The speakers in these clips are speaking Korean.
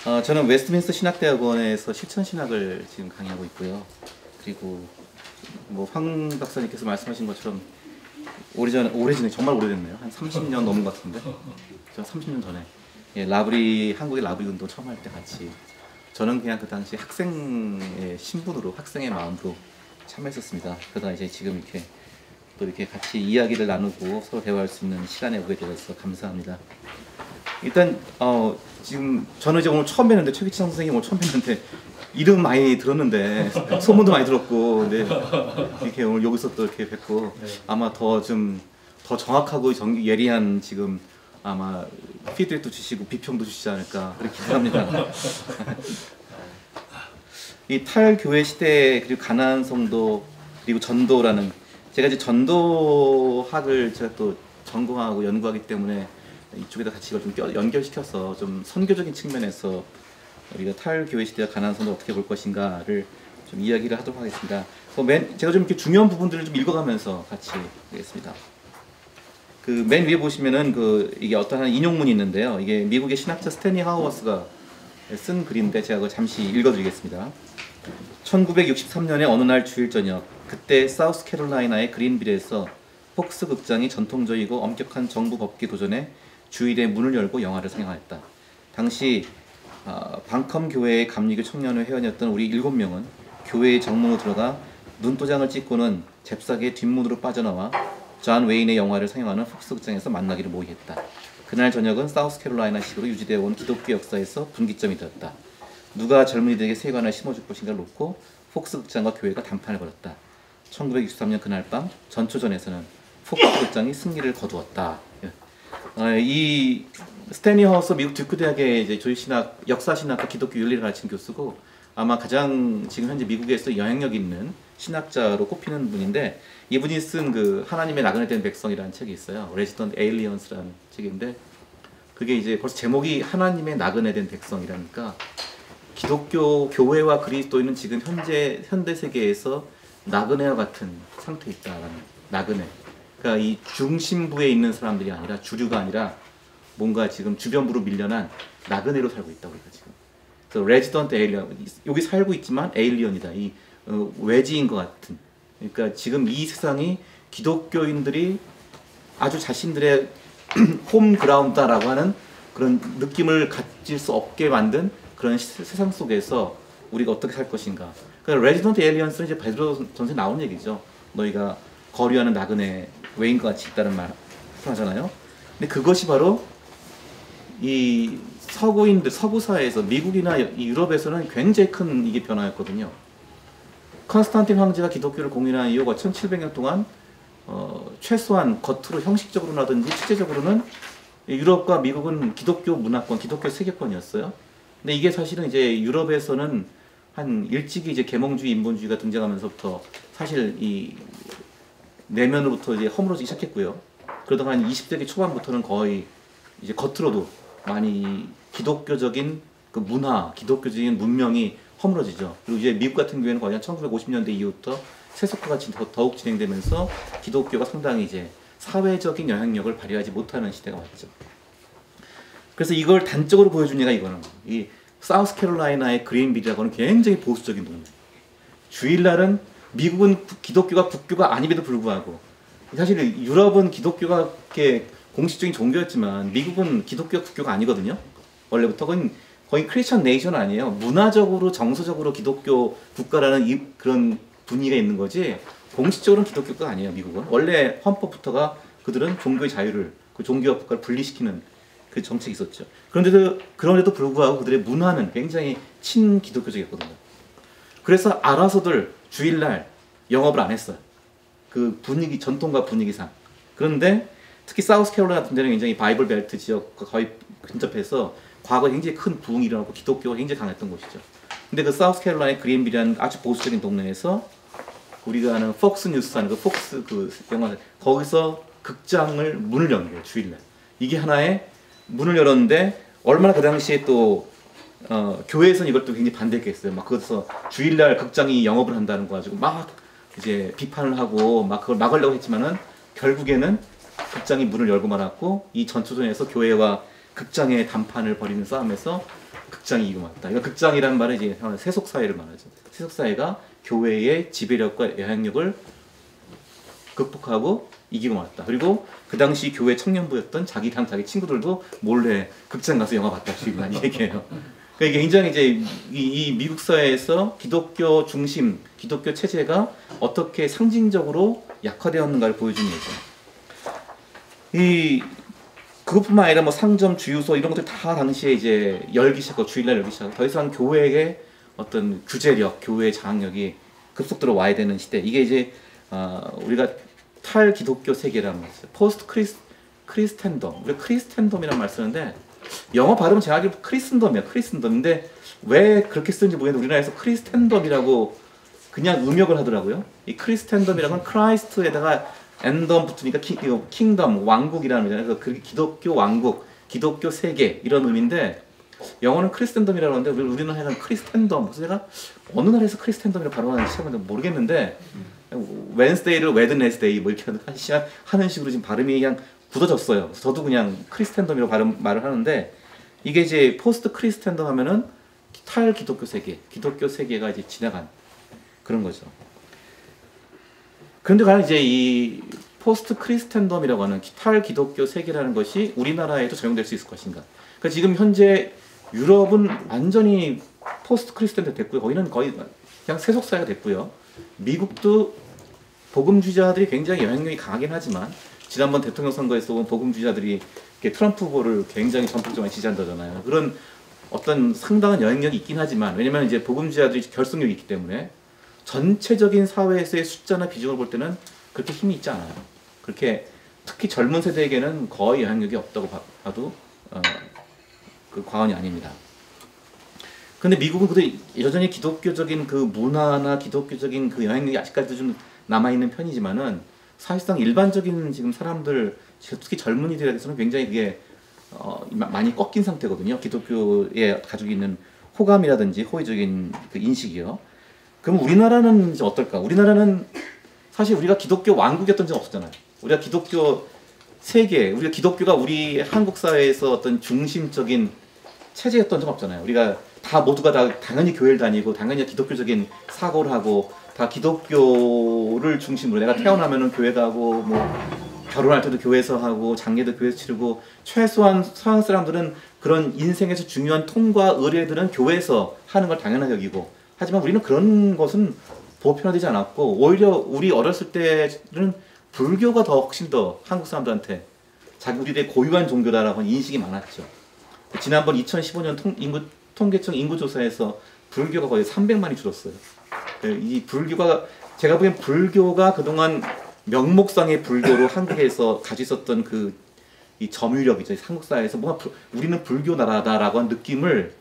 저는 웨스트민스터 신학대학원에서 실천신학을 지금 강의하고 있고요. 그리고 뭐 황 박사님께서 말씀하신 것처럼 오래전에 정말 오래됐네요. 한 30년 넘은 것 같은데. 저 30년 전에 한국의 라브리 운동 처음 할 때 같이 저는 그냥 그 당시 학생의 신분으로 학생의 마음으로 참여했었습니다. 그러다 이제 지금 이렇게 또 이렇게 같이 이야기를 나누고 서로 대화할 수 있는 시간에 오게 되어서 감사합니다. 일단 지금 저는 이제 오늘 처음 뵀는데 최기찬 선생님 오늘 처음 뵀는데 이름 많이 들었는데 소문도 많이 들었고 근데 이렇게 오늘 여기서 또 이렇게 뵙고 아마 더 정확하고 예리한 지금 아마 피드백도 주시고 비평도 주시지 않을까 그렇게 기대합니다. 이 탈교회 시대 그리고 가나안 성도 그리고 전도라는 제가 이제 전도학을 제가 또 전공하고 연구하기 때문에 이쪽에다 같이 이걸 좀 연결시켜서 좀 선교적인 측면에서 우리가 탈교회 시대와 가나안 성도 어떻게 볼 것인가를 좀 이야기를 하도록 하겠습니다. 제가 좀 이렇게 중요한 부분들을 좀 읽어가면서 같이 하겠습니다. 그 맨 위에 보시면은 이게 어떤 인용문이 있는데요. 이게 미국의 신학자 스탠리 하우어스가 쓴 글인데 제가 그걸 잠시 읽어드리겠습니다. 1963년의 어느 날 주일 저녁, 그때 사우스캐롤라이나의 그린빌에서 폭스 극장이 전통적이고 엄격한 정부 법기 도전에 주일에 문을 열고 영화를 상영하였다. 당시 방컴 교회의 감리교 청년회 회원이었던 우리 7명은 교회의 정문으로 들어가 눈도장을 찍고는 잽싸게 뒷문으로 빠져나와 존 웨인의 영화를 상영하는 폭스 극장에서 만나기를 모의했다. 그날 저녁은 사우스캐롤라이나식으로 유지되어 온 기독교 역사에서 분기점이 되었다. 누가 젊은이들에게 세관을 심어줄 것인가를 놓고 폭스 극장과 교회가 단판을 벌였다. 1963년 그날 밤 전초전에서는 폭스 극장이 승리를 거두었다. 이 스탠리 하우스 미국 듀크 대학의 이제 조직신학, 역사신학과 기독교 윤리를 가르친 교수고 아마 가장 지금 현재 미국에서 영향력 있는 신학자로 꼽히는 분인데 이분이 쓴 그 하나님의 나그네 된 백성이라는 책이 있어요. Resident Aliens라는 책인데 그게 이제 벌써 제목이 하나님의 나그네 된 백성이라니까 기독교 교회와 그리스도인은 지금 현대 세계에서 나그네와 같은 상태에 있다라는 나그네. 그러니까 이 중심부에 있는 사람들이 아니라 주류가 아니라 뭔가 지금 주변부로 밀려난 나그네로 살고 있다고 우리가 지금. 그래서 레지던트 에일리언 여기 살고 있지만 에일리언이다. 이 외지인 것 같은. 그러니까 지금 이 세상이 기독교인들이 아주 자신들의 홈그라운드다라고 하는 그런 느낌을 가질 수 없게 만든 그런 세상 속에서 우리가 어떻게 살 것인가. 그러니까 레지던트 에일리언스는 이제 베드로 전서에 나온 얘기죠. 너희가 거류하는 나그네 외인과 같이 있다는 말 하잖아요. 근데 그것이 바로 이 서구 사회에서 미국이나 유럽에서는 굉장히 큰 이게 변화였거든요. 컨스탄틴 황제가 기독교를 공인한 이유가 1700년 동안 최소한 겉으로 형식적으로라든지 실제적으로는 유럽과 미국은 기독교 문화권, 기독교 세계권이었어요. 근데 이게 사실은 이제 유럽에서는 한 일찍이 이제 계몽주의, 인본주의가 등장하면서부터 사실 이 내면으로부터 이제 허물어지기 시작했고요. 그러다가 한 20세기 초반부터는 거의 이제 겉으로도 많이 기독교적인 그 문화, 기독교적인 문명이 허물어지죠. 그리고 이제 미국 같은 경우에는 거의 한 1950년대 이후부터 세속화가 더욱 진행되면서 기독교가 상당히 이제 사회적인 영향력을 발휘하지 못하는 시대가 왔죠. 그래서 이걸 단적으로 보여준 예가 이거는 이 사우스캐롤라이나의 그린빌이라고는 굉장히 보수적인 동네. 주일날은 미국은 기독교가 국교가 아님에도 불구하고 사실 유럽은 기독교가 이렇게 공식적인 종교였지만 미국은 기독교가 국교가 아니거든요. 원래부터 거의 크리스천 네이션 아니에요. 문화적으로 정서적으로 기독교 국가라는 그런 분위기가 있는 거지 공식적으로는 기독교가 아니에요. 미국은 원래 헌법부터가 그들은 종교의 자유를 그 종교와 국가를 분리시키는 그 정책이 있었죠. 그런데도 불구하고 그들의 문화는 굉장히 친기독교적이었거든요. 그래서 알아서들 주일날 영업을 안 했어요. 그 분위기, 전통과 분위기상. 그런데 특히 사우스캐롤라이나 같은 데는 굉장히 바이블 벨트 지역과 거의 근접해서 과거에 굉장히 큰 부흥이 일어나고 기독교가 굉장히 강했던 곳이죠. 근데 그 사우스캐롤라이나 그린빌이라는 아주 보수적인 동네에서 우리가 아는 폭스 뉴스 하는 그 폭스 그 영화 거기서 극장을 문을 연 거예요. 주일날. 이게 하나의 문을 열었는데 얼마나 그 당시에 또 교회에서는 이걸 또 굉장히 반대했겠어요. 막 그래서 주일날 극장이 영업을 한다는 거 가지고 막 이제 비판을 하고 막 그걸 막으려고 했지만은 결국에는 극장이 문을 열고 말았고 이 전초전에서 교회와 극장의 단판을 벌이는 싸움에서 극장이 이기고 말았다. 이거 극장이라는 말은 이제 세속 사회를 말하죠. 세속 사회가 교회의 지배력과 영향력을 극복하고 이기고 말았다. 그리고 그 당시 교회 청년부였던 자기랑 자기 친구들도 몰래 극장 가서 영화 봤다. 지금 이 얘기예요. 그러니까 이게 굉장히 이제 이 미국 사회에서 기독교 중심, 기독교 체제가 어떻게 상징적으로 약화되었는가를 보여주는 얘기죠. 그것뿐만 아니라 뭐 상점, 주유소 이런 것들 다 당시에 이제 열기 시작하고 주일날 열기 시작하고 더 이상 교회의 어떤 규제력, 교회의 장악력이 급속도로 와야 되는 시대. 이게 이제 우리가 탈기독교 세계라는 말 있어요. 포스트 크리스텐덤. 우리가 크리스텐덤이라는 말 쓰는데 영어 발음은 제가 알기로 크리스텐덤이야. 크리스텐덤인데 왜 그렇게 쓰는지 모르겠는데 우리나라에서 크리스텐덤이라고 그냥 음역을 하더라고요. 이 크리스텐덤이라는 건 크라이스트에다가 엔덤 붙으니까 킹덤, 왕국이라는 의미잖아요. 그래서 기독교 왕국, 기독교 세계 이런 의미인데 영어는 크리스텐덤이라고 하는데 우리나라에는 크리스텐덤. 그래서 제가 어느 나라에서 크리스텐덤이라고 발음하는지 참 모르겠는데 웬스데이를 웨드네스데이 뭐 이렇게 하는 식으로 지금 발음이 그냥 굳어졌어요. 그래서 저도 그냥 크리스텐덤이라고 말을 하는데 이게 이제 포스트 크리스텐덤 하면은 탈 기독교 세계, 기독교 세계가 이제 지나간 그런 거죠. 그런데 과연 이제 이 포스트 크리스텐덤이라고 하는 탈 기독교 세계라는 것이 우리나라에도 적용될 수 있을 것인가? 그러니까 지금 현재 유럽은 완전히 포스트 크리스텐덤 됐고요. 거기는 거의 그냥 세속 사회가 됐고요. 미국도 복음주의자들이 굉장히 영향력이 강하긴 하지만 지난번 대통령 선거에서 본 복음주의자들이 트럼프 후보를 굉장히 전폭적으로 지지한다잖아요. 그런 어떤 상당한 영향력이 있긴 하지만 왜냐면 이제 복음주의자들이 결속력이 있기 때문에 전체적인 사회에서의 숫자나 비중을 볼 때는 그렇게 힘이 있지 않아요. 그렇게 특히 젊은 세대에게는 거의 영향력이 없다고 봐도 그 과언이 아닙니다. 근데 미국은 그래도 여전히 기독교적인 그 문화나 기독교적인 그 영향력이 아직까지도 좀 남아있는 편이지만은 사실상 일반적인 지금 사람들, 특히 젊은이들에게서는 굉장히 그게 많이 꺾인 상태거든요. 기독교에 가지고 있는 호감이라든지 호의적인 그 인식이요. 그럼 우리나라는 이제 어떨까? 우리나라는 사실 우리가 기독교 왕국이었던 적은 없었잖아요. 우리가 기독교 세계, 우리가 기독교가 우리 한국 사회에서 어떤 중심적인 체제였던 적은 없잖아요. 우리가 모두가 다 당연히 교회를 다니고 당연히 기독교적인 사고를 하고 다 기독교를 중심으로 내가 태어나면은 교회 가고 뭐 결혼할 때도 교회에서 하고 장례도 교회에서 치르고 최소한 서양 사람들은 그런 인생에서 중요한 통과 의례들은 교회에서 하는 걸 당연하게 여기고 하지만 우리는 그런 것은 보편화되지 않았고 오히려 우리 어렸을 때는 불교가 더 훨씬 더 한국 사람들한테 우리들의 고유한 종교다라고 하는 인식이 많았죠. 지난번 2015년 통계청 인구조사에서 불교가 거의 300만이 줄었어요. 이 불교가 제가 보기엔 불교가 그동안 명목상의 불교로 한국에서 가지고 있었던 이 점유력이죠. 한국 사회에서 뭔가 우리는 불교 나라다라고 한 느낌을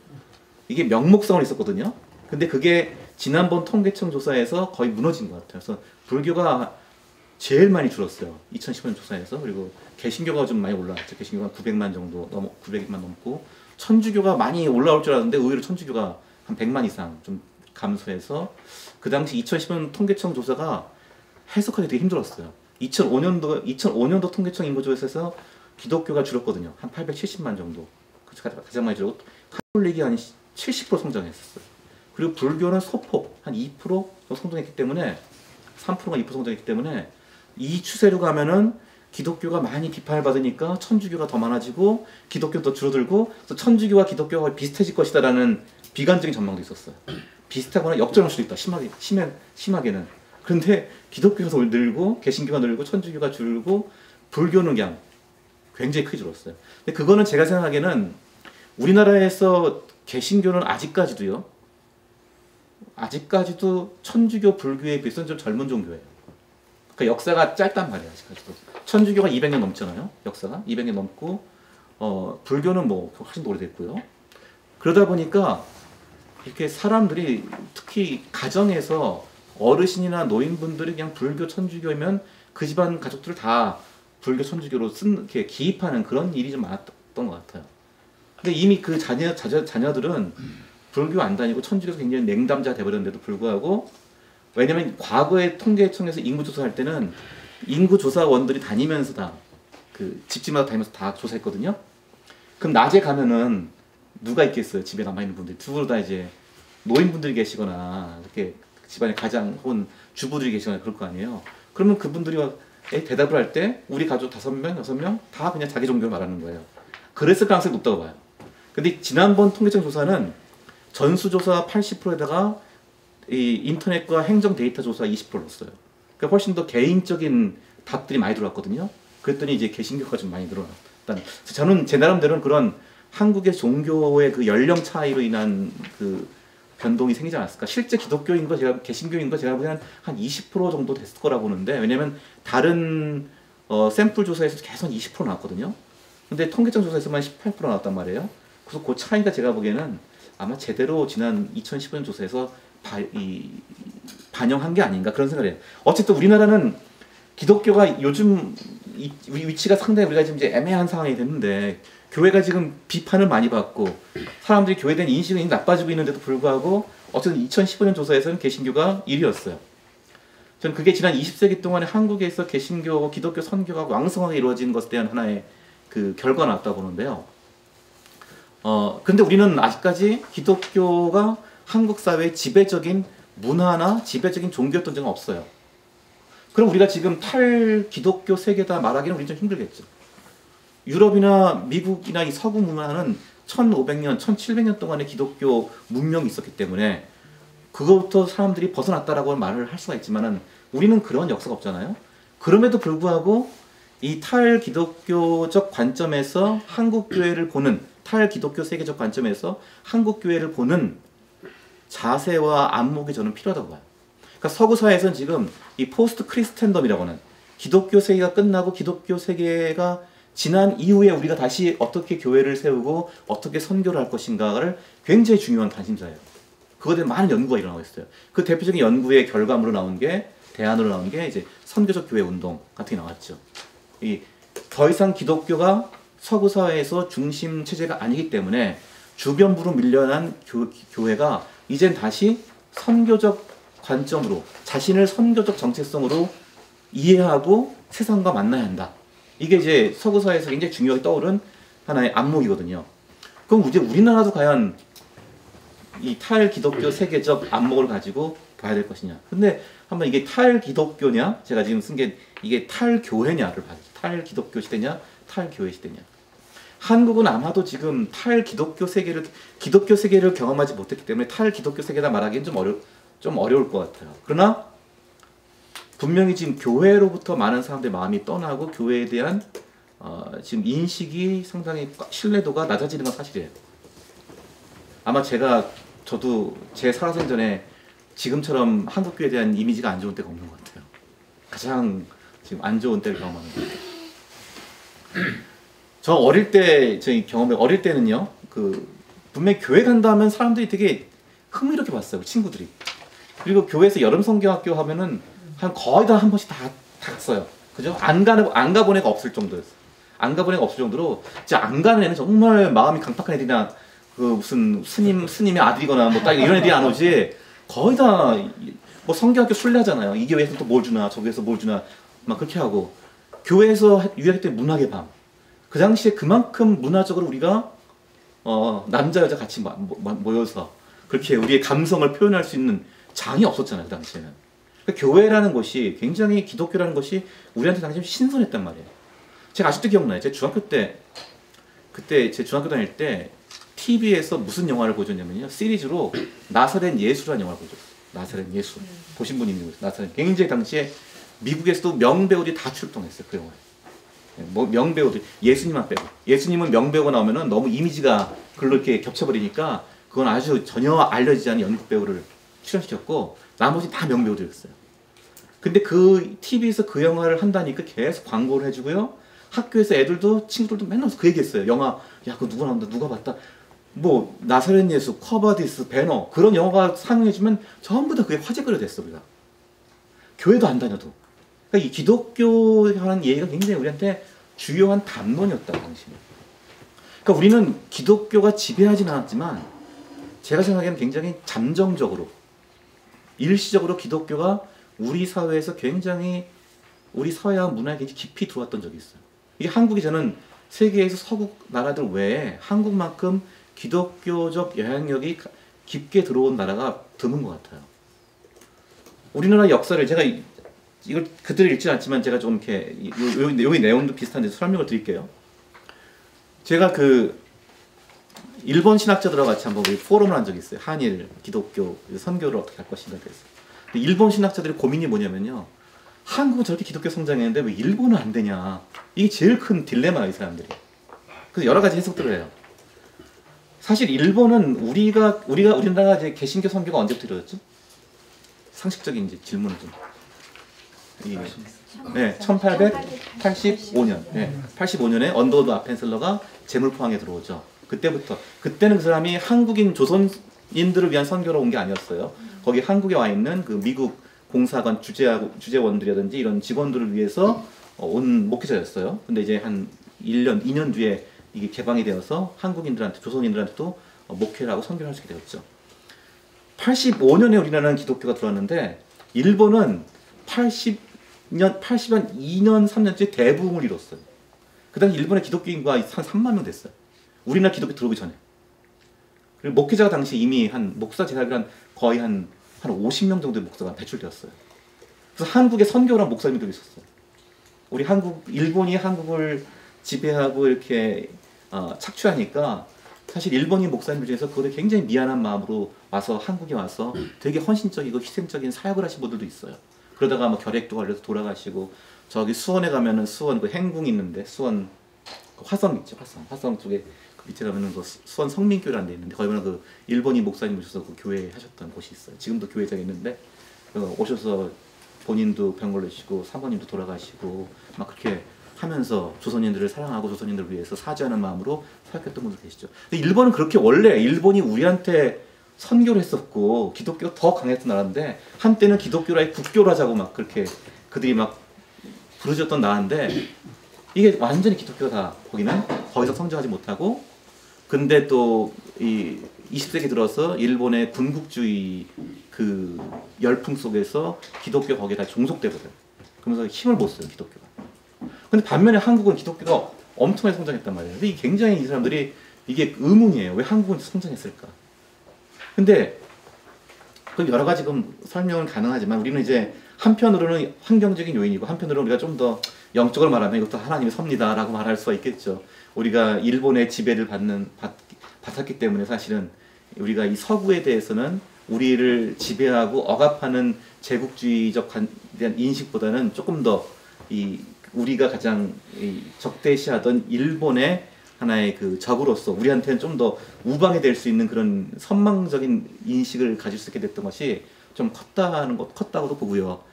이게 명목성을 있었거든요. 근데 그게 지난번 통계청 조사에서 거의 무너진 것 같아요. 그래서 불교가 제일 많이 줄었어요. 2015년 조사에서. 그리고 개신교가 좀 많이 올라왔죠. 개신교가 900만 정도 900만 넘고 천주교가 많이 올라올 줄 알았는데 의외로 천주교가 한 100만 이상 좀 감소해서 그 당시 2015년 통계청 조사가 해석하기 되게 힘들었어요. 2005년도 통계청 인구조사에서 기독교가 줄었거든요. 한 870만 정도. 가장 많이 줄었고 카톨릭이 한 70% 성장했었어요. 그리고 불교는 소폭 한 2% 성장했기 때문에 3%가 2% 성장했기 때문에 이 추세로 가면은 기독교가 많이 비판을 받으니까 천주교가 더 많아지고 기독교도 더 줄어들고 그래서 천주교와 기독교가 거의 비슷해질 것이다라는 비관적인 전망도 있었어요. 비슷하거나 역전할 수도 있다. 심하게는. 그런데 기독교가 늘고 개신교가 늘고 천주교가 줄고 불교는 그냥 굉장히 크게 줄었어요. 근데 그거는 제가 생각하기에는 우리나라에서 개신교는 아직까지도 천주교 불교에 비해서는 좀 젊은 종교예요. 그러니까 역사가 짧단 말이에요. 아직까지도. 천주교가 200년 넘잖아요. 역사가 200년 넘고 불교는 뭐 훨씬 더 오래됐고요. 그러다 보니까 이렇게 사람들이 특히 가정에서 어르신이나 노인분들이 그냥 불교 천주교면 그 집안 가족들을 다 불교 천주교로 이렇게 기입하는 그런 일이 좀 많았던 것 같아요. 근데 이미 그 자녀들은 불교 안 다니고 천주교에서 굉장히 냉담자가 돼버렸는데도 불구하고 왜냐면 과거에 통계청에서 인구조사할 때는 인구조사원들이 다니면서 다 그 집집마다 다니면서 다 조사했거든요. 그럼 낮에 가면은 누가 있겠어요? 집에 남아있는 분들이. 두루 다 이제 노인분들이 계시거나 이렇게 집안에 가장 혹은 주부들이 계시거나 그럴 거 아니에요. 그러면 그분들이 대답을 할 때 우리 가족 5명, 6명 다 그냥 자기 종교를 말하는 거예요. 그랬을 가능성이 높다고 봐요. 근데 지난번 통계청 조사는 전수조사 80%에다가 이 인터넷과 행정 데이터 조사 20%를 넣었어요. 그러니까 훨씬 더 개인적인 답들이 많이 들어왔거든요. 그랬더니 이제 개신교가 좀 많이 늘어났다. 저는 제 나름대로는 그런 한국의 종교의 그 연령 차이로 인한 그 변동이 생기지 않았을까. 실제 기독교인과 제가 개신교인과 제가 보기에는 한 20% 정도 됐을 거라고 보는데, 왜냐면 다른 샘플 조사에서 계속 20% 나왔거든요. 근데 통계청 조사에서만 18% 나왔단 말이에요. 그래서 그 차이가 제가 보기에는 아마 제대로 지난 2015년 조사에서 반영한 게 아닌가 그런 생각을 해요. 어쨌든 우리나라는 기독교가 요즘 위치가 상당히 우리가 지금 이제 애매한 상황이 됐는데, 교회가 지금 비판을 많이 받고 사람들이 교회에 대한 인식이 나빠지고 있는데도 불구하고 어쨌든 2015년 조사에서는 개신교가 1위였어요. 저는 그게 지난 20세기 동안에 한국에서 개신교, 기독교 선교가 왕성하게 이루어진 것에 대한 하나의 그 결과가 나왔다고 보는데요. 근데 우리는 아직까지 기독교가 한국 사회의 지배적인 문화나 지배적인 종교였던 적은 없어요. 그럼 우리가 지금 탈기독교 세계다 말하기는 우리 좀 힘들겠죠. 유럽이나 미국이나 이 서구 문화는 1500년, 1700년 동안의 기독교 문명이 있었기 때문에 그거부터 사람들이 벗어났다라고 말을 할 수가 있지만은 우리는 그런 역사가 없잖아요. 그럼에도 불구하고 이 탈기독교적 관점에서 한국교회를 보는, 탈기독교 세계적 관점에서 한국교회를 보는 자세와 안목이 저는 필요하다고 봐요. 그러니까 서구 사회에서는 지금 이 포스트 크리스텐덤이라고 하는 기독교 세계가 끝나고 기독교 세계가 지난 이후에 우리가 다시 어떻게 교회를 세우고 어떻게 선교를 할 것인가를 굉장히 중요한 관심사예요. 그거에 대해 많은 연구가 일어나고 있어요. 그 대표적인 연구의 결과물로 나온 게, 대안으로 나온 게 이제 선교적 교회 운동 같은 게 나왔죠. 더 이상 기독교가 서구 사회에서 중심 체제가 아니기 때문에 주변부로 밀려난 교회가 이젠 다시 선교적 관점으로 자신을 선교적 정체성으로 이해하고 세상과 만나야 한다. 이게 이제 서구 사회에서 굉장히 중요하게 떠오른 하나의 안목이거든요. 그럼 이제 우리나라도 과연 이 탈기독교 세계적 안목을 가지고 봐야 될 것이냐. 근데 한번 이게 탈기독교냐, 제가 지금 쓴 게 이게 탈교회냐를 봐야죠. 탈기독교 시대냐, 탈교회 시대냐. 한국은 아마도 지금 탈기독교 세계를 경험하지 못했기 때문에 탈기독교 세계다 말하기는 좀 어려울 것 같아요. 그러나 분명히 지금 교회로부터 많은 사람들의 마음이 떠나고 교회에 대한 지금 인식이 상당히 신뢰도가 낮아지는 건 사실이에요. 아마 저도 제 살아생전에 지금처럼 한국교회에 대한 이미지가 안 좋은 때가 없는 것 같아요. 가장 지금 안 좋은 때를 경험하는 것 같아요. 저 어릴 때는요, 분명히 교회 간다 하면 사람들이 되게 흥미롭게 봤어요, 친구들이. 그리고 교회에서 여름 성경학교 하면은 거의 다 한 번씩 다 갔어요. 그죠? 안 가본 애가 없을 정도였어요. 안 가본 애가 없을 정도로, 진짜 안 가는 애는 정말 마음이 강팍한 애들이나, 무슨 스님의 아들이거나 뭐 딱 이런 애들이 안 오지, 거의 다, 뭐 성경학교 순례하잖아요. 이 교회에서 또 뭘 주나, 저기에서 뭘 주나, 막 그렇게 하고. 교회에서 유학할 때 문학의 밤. 그 당시에 그만큼 문화적으로 우리가, 남자, 여자 같이 모여서, 그렇게 우리의 감성을 표현할 수 있는 장이 없었잖아요, 그 당시에는. 그러니까 교회라는 것이, 굉장히 기독교라는 것이 우리한테 당시 신선했단 말이에요. 제가 아직도 기억나요. 제 중학교 때, 그때 제 중학교 다닐 때 TV에서 무슨 영화를 보여줬냐면요, 시리즈로 나사렛 예수라는 영화를 보여줬어요. 나사렛 예수. 보신 분이 있는 거예요. 나사렛. 굉장히 당시에 미국에서도 명배우들이 다 출동했어요, 그 영화에. 뭐 명배우들, 예수님만 빼고. 예수님은 명배우가 나오면은 너무 이미지가 글로 이렇게 겹쳐버리니까 그건 아주 전혀 알려지지 않은 연극 배우를 출연시켰고, 나머지 다 명배우들이었어요. 근데 그 TV에서 그 영화를 한다니까 계속 광고를 해주고요. 학교에서 애들도 친구들도 맨날 그 얘기했어요. 영화, 야, 그거 누가 나온다, 누가 봤다. 뭐 나사렛 예수, 커버디스, 배너, 그런 영화가 상영해주면 전부 다 그게 화제거리가 됐어, 우리가. 교회도 안 다녀도. 그러니까 이 기독교에 관한 얘기가 굉장히 우리한테 주요한 담론이었다, 당시에. 그러니까 우리는 기독교가 지배하지는 않았지만, 제가 생각하기에는 굉장히 잠정적으로, 일시적으로 기독교가 우리 사회에서 굉장히, 우리 사회와 문화에 굉장히 깊이 들어왔던 적이 있어요. 이게 한국이, 저는 세계에서 서구 나라들 외에 한국만큼 기독교적 영향력이 깊게 들어온 나라가 드문 것 같아요. 우리나라 역사를 제가 이걸 그대로 읽지는 않지만 제가 좀 이렇게 여기 내용도 비슷한데 설명을 드릴게요. 제가 그 일본 신학자들하고 같이 한번 우리 포럼을 한 적이 있어요. 한일 기독교 선교를 어떻게 할 것인가 그래서. 근데 일본 신학자들의 고민이 뭐냐면요. 한국은 저렇게 기독교 성장했는데 왜 일본은 안 되냐. 이게 제일 큰 딜레마예요, 이 사람들이. 그래서 여러 가지 해석들을 해요. 사실 일본은 우리나라가 이제 개신교 선교가 언제부터 이루어졌죠? 상식적인 이제 질문을 좀. 네, 1885년. 네, 85년에 언더우드 아펜셀러가 제물포항에 들어오죠. 그때는 그 사람이 한국인 조선인들을 위한 선교로 온 게 아니었어요. 거기 한국에 와 있는 그 미국 공사관 주재원들이라든지 이런 직원들을 위해서 온 목회자였어요. 근데 이제 한 1년, 2년 뒤에 이게 개방이 되어서 한국인들한테, 조선인들한테도 목회를 하고 선교를 할 수 있게 되었죠. 85년에 우리나라는 기독교가 들어왔는데 일본은 80년, 2년, 3년째 대부흥을 이뤘어요. 그 당시 일본의 기독교 인구가 한 3만 명 됐어요. 우리나라 기독교 들어오기 전에. 그리고 목회자가 당시 이미 목사 제자들 거의 한 50명 정도의 목사가 배출되었어요. 그래서 한국에 선교를 한 목사님들이 있었어요. 일본이 한국을 지배하고 이렇게 착취하니까 사실 일본인 목사님들 중에서 그거에 굉장히 미안한 마음으로 와서 한국에 와서 되게 헌신적이고 희생적인 사역을 하신 분들도 있어요. 그러다가 뭐 결핵도 걸려서 돌아가시고 저기 수원에 가면은 수원 그 행궁 있는데 수원 그 화성 있죠. 화성 쪽에 그 밑에 가면은 그 수원 성민교회라는 데 있는데 거기 보면 그 일본인 목사님 오셔서 그 교회 하셨던 곳이 있어요. 지금도 교회장에 있는데 오셔서 본인도 병 걸리시고 사모님도 돌아가시고 막 그렇게 하면서 조선인들을 사랑하고 조선인들을 위해서 사죄하는 마음으로 사역했던 분들 계시죠. 근데 일본은 그렇게 원래 일본이 우리한테 선교를 했었고 기독교가 더 강했던 나라인데 한때는 기독교를 국교로 하자고 막 그렇게 그들이 막 부르짖었던 나라인데 이게 완전히 기독교가 다 거기는 더 이상 성장하지 못하고 근데 또 이 20세기 들어서 일본의 군국주의 그 열풍 속에서 기독교 거기에 다 종속되거든. 그러면서 힘을 못 써요 기독교가. 근데 반면에 한국은 기독교가 엄청나게 성장했단 말이에요. 근데 굉장히 이 사람들이 이게 의문이에요. 왜 한국은 성장했을까? 근데 그 여러 가지 설명은 가능하지만 우리는 이제 한편으로는 환경적인 요인이고 한편으로는 우리가 좀 더 영적으로 말하면 이것도 하나님의 섭리다라고 말할 수가 있겠죠. 우리가 일본의 지배를 받았기 때문에 사실은 우리가 이 서구에 대해서는 우리를 지배하고 억압하는 제국주의적 대한 인식보다는 조금 더 우리가 가장 적대시하던 일본의 하나의 그 적으로서 우리한테는 좀 더 우방이 될 수 있는 그런 선망적인 인식을 가질 수 있게 됐던 것이 좀 컸다고도 보고요.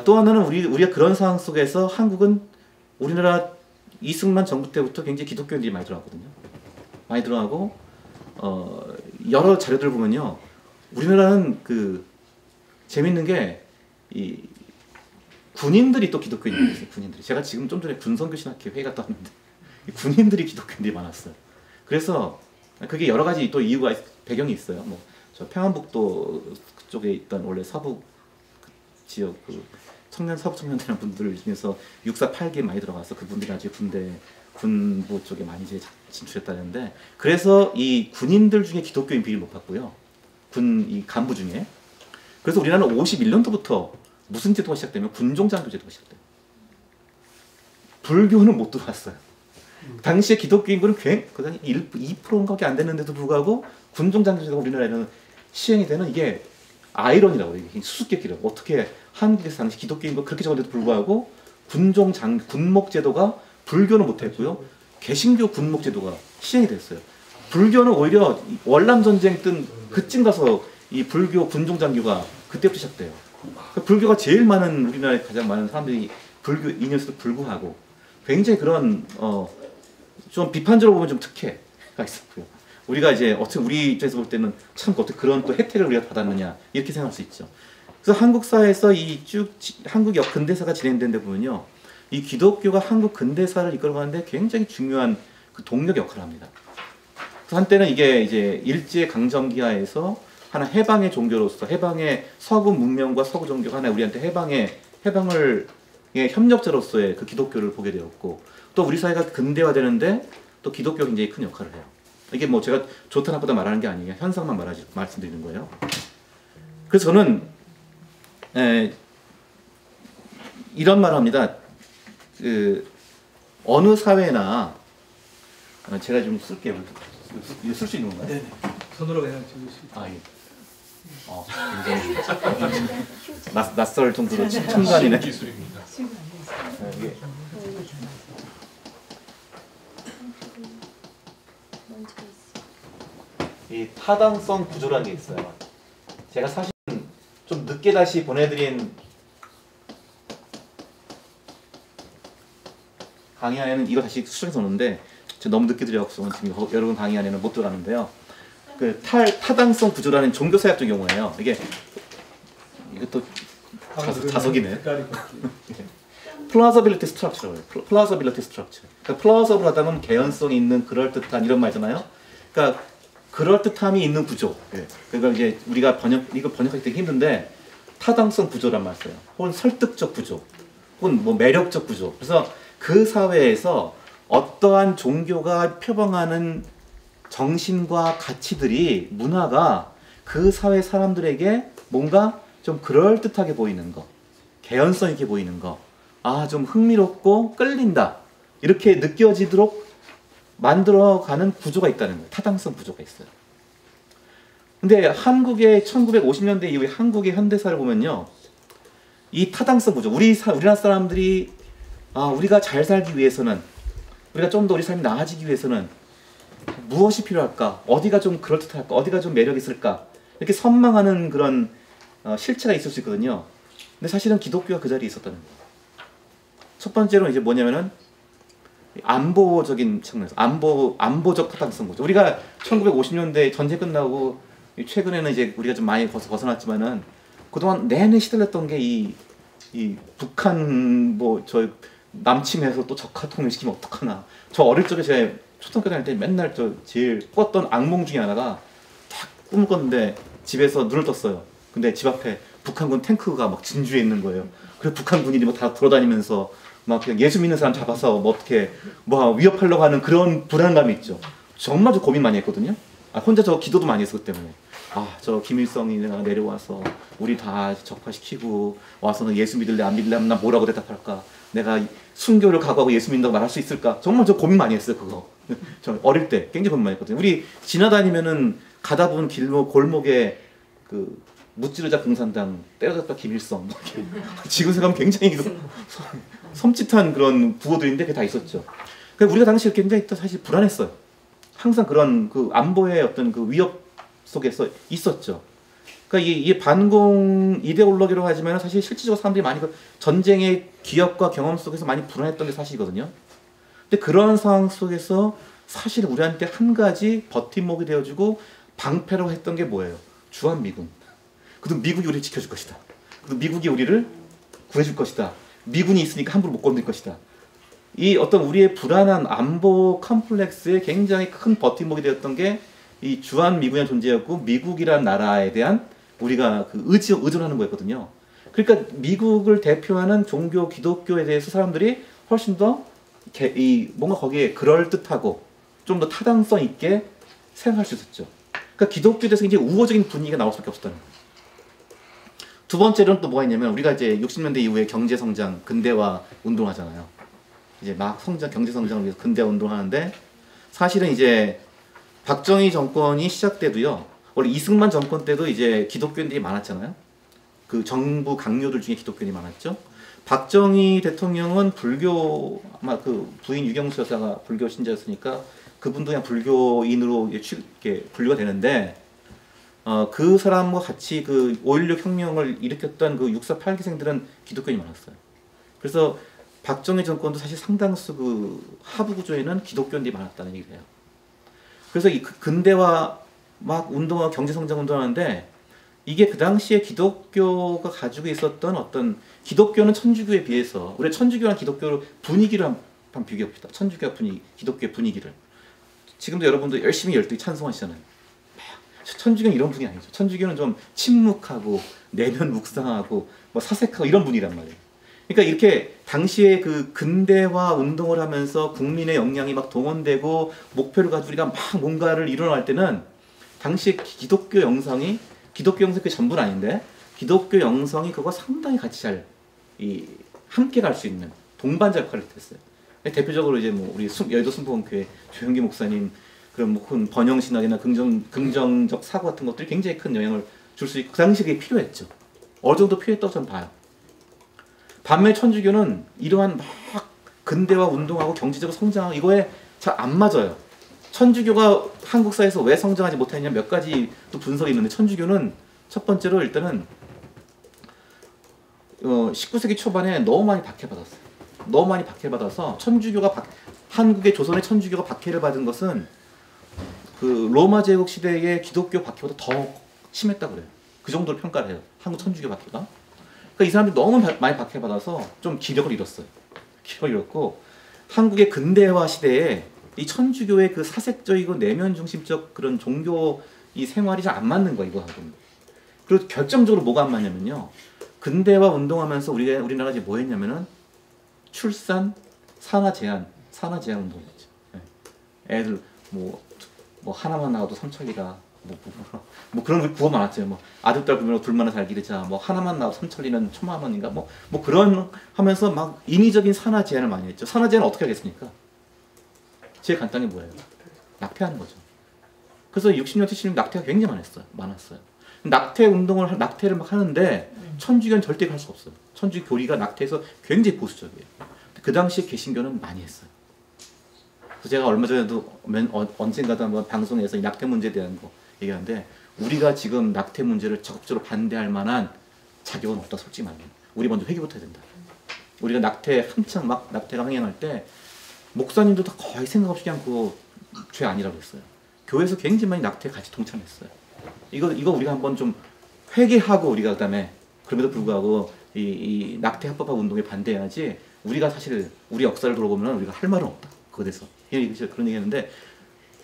또 하나는 우리가 그런 상황 속에서 한국은 우리나라 이승만 정부 때부터 굉장히 기독교인들이 많이 들어왔거든요. 많이 들어가고 여러 자료들 보면요. 우리나라는 재밌는 게 군인들이 또 기독교인들이 있어요. 군인들이. 제가 지금 좀 전에 군선교신학회 회의 갔다 왔는데 군인들이 기독교인들이 많았어요. 그래서 그게 여러 가지 또 이유가 배경이 있어요. 뭐 저 평안북도 그쪽에 있던 원래 서부 지역 서부 청년들이라는 분들 중에서 6사 8기에 많이 들어가서 그분들이 나중에 군부 쪽에 많이 이제 진출했다는데 그래서 이 군인들 중에 기독교인 비율이 높았고요. 이 간부 중에. 그래서 우리나라는 51년도부터 무슨 제도가 시작되면 군종장교 제도가 시작돼요. 불교는 못 들어왔어요. 당시에 기독교 인구는 그 당시 2%밖에 안 됐는데도 불구하고 군종장교 제도가 우리나라에는 시행이 되는 이게 아이러니라고 해요. 수수께끼라고. 어떻게 한국에서 당시 기독교 인구가 그렇게 적은데도 불구하고 군목 제도가 불교는 못했고요. 개신교 군목 제도가 시행이 됐어요. 불교는 오히려 월남 전쟁 뜬 그쯤 가서 이 불교 군종장교가 그때부터 시작돼요. 불교가 제일 많은 우리나라에 가장 많은 사람들이 불교인이었음에도 불구하고 굉장히 그런 좀 비판적으로 보면 좀 특혜가 있었고요. 우리가 이제 어떻게 우리 입장에서 볼 때는 참 어떻게 그런 또 혜택을 우리가 받았느냐 이렇게 생각할 수 있죠. 그래서 한국 사회에서 한국 근대사가 진행된 데 보면요, 이 기독교가 한국 근대사를 이끌어가는데 굉장히 중요한 그 동력 역할을 합니다. 그래서 한때는 이게 이제 일제 강점기하에서 하나 해방의 종교로서 해방의 서구 문명과 서구 종교가 하나 우리한테 해방을 협력자로서의 그 기독교를 보게 되었고 또 우리 사회가 근대화되는데 또 기독교가 굉장히 큰 역할을 해요. 이게 뭐 제가 좋다 나쁘다 말하는 게 아니에요. 현상만 말씀드리는 거예요. 그래서 저는 이런 말을 합니다. 어느 사회나 제가 좀 쓸게요. 이거 쓸 수 있는 건가요? 네네. 손으로 그냥 찍으시고. 아 예. 굉장히 낯설 정도로 첨단이네. 기술입니다. 이게 이 타당성 구조라는 게 있어요. 제가 사실 좀 늦게 다시 보내드린 강의 안에는 이거 다시 수정해서 오는데 제가 너무 늦게 드려서 지금 여러분 강의 안에는 못 들어가는데요. 그 타당성 구조라는 종교사역적 용어예요. 이것도 자석이네. plausibility structure. plausibility structure. 그러니까 plausible 하다면 개연성이 있는 그럴듯한 이런 말잖아요. 그러니까 그럴듯함이 있는 구조. 그러니까 이제 우리가 이거 번역하기 되게 힘든데 타당성 구조란 말 써요. 혹은 설득적 구조. 혹은 뭐 매력적 구조. 그래서 그 사회에서 어떠한 종교가 표방하는 정신과 가치들이 문화가 그 사회 사람들에게 뭔가 좀 그럴듯하게 보이는 거, 개연성 있게 보이는 거, 좀 흥미롭고 끌린다 이렇게 느껴지도록 만들어가는 구조가 있다는 거예요. 타당성 구조가 있어요. 근데 한국의 1950년대 이후에 한국의 현대사를 보면요, 이 타당성 구조, 우리나라 사람들이 우리가 잘 살기 위해서는, 우리가 좀 더 우리 삶이 나아지기 위해서는 무엇이 필요할까? 어디가 좀 그럴듯할까? 어디가 좀 매력 있을까? 이렇게 선망하는 그런 실체가 있을 수 있거든요. 근데 사실은 기독교가 그 자리에 있었다는 거예요. 첫 번째로 이제 뭐냐면은 안보적인 측면에서 안보적 타당성 거죠. 우리가 1950년대 전쟁 끝나고 최근에는 이제 우리가 좀 많이 벗어났지만은 그동안 내내 시달렸던 게 이 북한 저 남침해서 또 적화 통일시키면 어떡하나. 저 어릴 적에 제가 초등학교 다닐 때 맨날 제일 꿨던 악몽 중에 하나가 딱 꿈을 꿨는데 집에서 눈을 떴어요. 근데 집 앞에 북한군 탱크가 막 진주에 있는 거예요. 그래서 북한 군인이 다 돌아다니면서 막 그냥 예수 믿는 사람 잡아서 어떻게 위협하려고 하는 그런 불안감이 있죠. 정말 저 고민 많이 했거든요. 혼자 저 기도도 많이 했었기 때문에 저 김일성이 내려와서 우리 다 적화시키고 와서는 예수 믿을래 안 믿을래 하면 나 뭐라고 대답할까? 내가 순교를 각오하고 예수 믿는다고 말할 수 있을까? 정말 저 고민 많이 했어요. 그거 저 어릴 때 굉장히 고민 많이 했거든요. 우리 지나다니면은 가다 보면 골목에 그 무찌르자 공산당 때려잡다 김일성 지금 생각하면 굉장히 섬찟한 그런 구호들인데 그게 다 있었죠. 그러니까 우리가 당시에 굉장히 사실 불안했어요. 항상 그런 그 안보의 어떤 그 위협 속에서 있었죠. 그러니까 이게 반공 이데올로기로 하지만 사실 실질적으로 사람들이 많이 그 전쟁의 기억과 경험 속에서 많이 불안했던 게 사실이거든요. 근데 그런 상황 속에서 사실 우리한테 한 가지 버팀목이 되어주고 방패라고 했던 게 뭐예요? 주한미군. 그래도 미국이 우리를 지켜줄 것이다. 그래도 미국이 우리를 구해줄 것이다. 미군이 있으니까 함부로 못 건들 것이다. 이 어떤 우리의 불안한 안보 컴플렉스에 굉장히 큰 버팀목이 되었던 게 이 주한미군의 존재였고 미국이란 나라에 대한 우리가 그 의존하는 거였거든요. 그러니까 미국을 대표하는 종교 기독교에 대해서 사람들이 훨씬 더 뭔가 거기에 그럴듯하고 좀 더 타당성 있게 생각할 수 있었죠. 그러니까 기독교에 대해서 굉장히 우호적인 분위기가 나올 수밖에 없었다는 거예요. 두 번째로는 또 뭐가 있냐면 우리가 이제 60년대 이후에 경제 성장, 근대화 운동하잖아요. 이제 막 경제 성장을 위해서 근대화 운동하는데 사실은 이제 박정희 정권이 시작돼도요. 원래 이승만 정권 때도 이제 기독교인들이 많았잖아요. 그 정부 강요들 중에 기독교인이 많았죠. 박정희 대통령은 아마 그 부인 유경수 여사가 불교 신자였으니까 그분도 그냥 불교인으로 이렇게 분류가 되는데 그 사람과 같이 그 5.16 혁명을 일으켰던 그 648기생들은 기독교인이 많았어요. 그래서 박정희 정권도 사실 상당수 그 하부 구조에는 기독교인들이 많았다는 얘기를 해요. 그래서 이 근대화 막 운동하고 경제성장 운동하는데 이게 그 당시에 기독교가 가지고 있었던 어떤 기독교는 천주교에 비해서 우리 천주교랑 기독교 분위기를 한번 비교해 봅시다. 천주교 분위기, 기독교의 분위기를 지금도 여러분들 열심히 열심히 찬송하시잖아요. 천주교는 이런 분이 아니죠. 천주교는 좀 침묵하고 내면 묵상하고 사색하고 이런 분이란 말이에요. 그러니까 이렇게 당시에 그 근대화 운동을 하면서 국민의 역량이 막 동원되고 목표를 가지고 우리가 막 뭔가를 일어날 때는 당시에 기독교 영성이 그 전부는 아닌데 기독교 영성이 그거 상당히 같이 잘 함께 갈 수 있는 동반자 역할을 했어요. 대표적으로 이제 뭐 우리 여의도 순복음교회 조영기 목사님 그런 뭐 번영신학이나 긍정적 사고 같은 것들이 굉장히 큰 영향을 줄 수 있고 그 당시에 그게 필요했죠. 어느 정도 필요했다고 저는 봐요. 반면에 천주교는 이러한 막 근대화 운동하고 경제적으로 성장하고 이거에 잘 안 맞아요. 천주교가 한국 사회에서 왜 성장하지 못했냐 몇 가지 또 분석이 있는데 천주교는 첫 번째로 일단은 19세기 초반에 너무 많이 박해받았어요. 너무 많이 박해받아서 한국의 조선의 천주교가 박해를 받은 것은 그 로마 제국 시대의 기독교 박해보다 더 심했다 그래요. 그 정도로 평가를 해요. 한국 천주교 박해가. 그러니까 이 사람들이 너무 많이 박해받아서 좀 기력을 잃었어요. 기력을 잃었고 한국의 근대화 시대에 이 천주교의 그 사색적이고 내면 중심적 그런 종교 이 생활이 잘 안 맞는 거예요. 이거하고. 그리고 결정적으로 뭐가 안 맞냐면요. 근대화 운동하면서 우리나라가 이제 뭐 했냐면은 출산, 산하 제한 운동이었죠. 애들 뭐 하나만 나와도 삼천리다. 뭐 그런 구호 많았죠. 뭐 아들 딸 구별로 둘만을 잘 기르자. 뭐 하나만 나와도 삼천리는 천만 원인가. 뭐 그런 하면서 막 인위적인 산하 제한을 많이 했죠. 산하 제한을 어떻게 하겠습니까? 제일 간단히 뭐예요? 낙태하는 거죠. 그래서 60년, 70년 낙태가 굉장히 많았어요. 낙태를 막 하는데 천주교는 절대 할 수 없어요. 천주교 교리가 낙태에서 굉장히 보수적이에요. 그 당시에 개신교는 많이 했어요. 그래서 제가 얼마 전에도 언젠가도 한번 방송에서 이 낙태 문제에 대한 거 얘기하는데 우리가 지금 낙태 문제를 적극적으로 반대할 만한 자격은 없다. 솔직히 말하면 우리 먼저 회개부터 해야 된다. 우리가 한창 막 낙태가 항행할 때 목사님도 다 거의 생각 없이 그냥 그거 죄 아니라고 했어요. 교회에서 굉장히 많이 낙태에 같이 동참했어요. 이거 우리가 한번 좀 회개하고 우리가 그다음에 그럼에도 불구하고 이 낙태 합법화 운동에 반대해야지 우리가 사실 우리 역사를 돌아보면 우리가 할 말은 없다. 그거에 대해서 그런 얘기했는데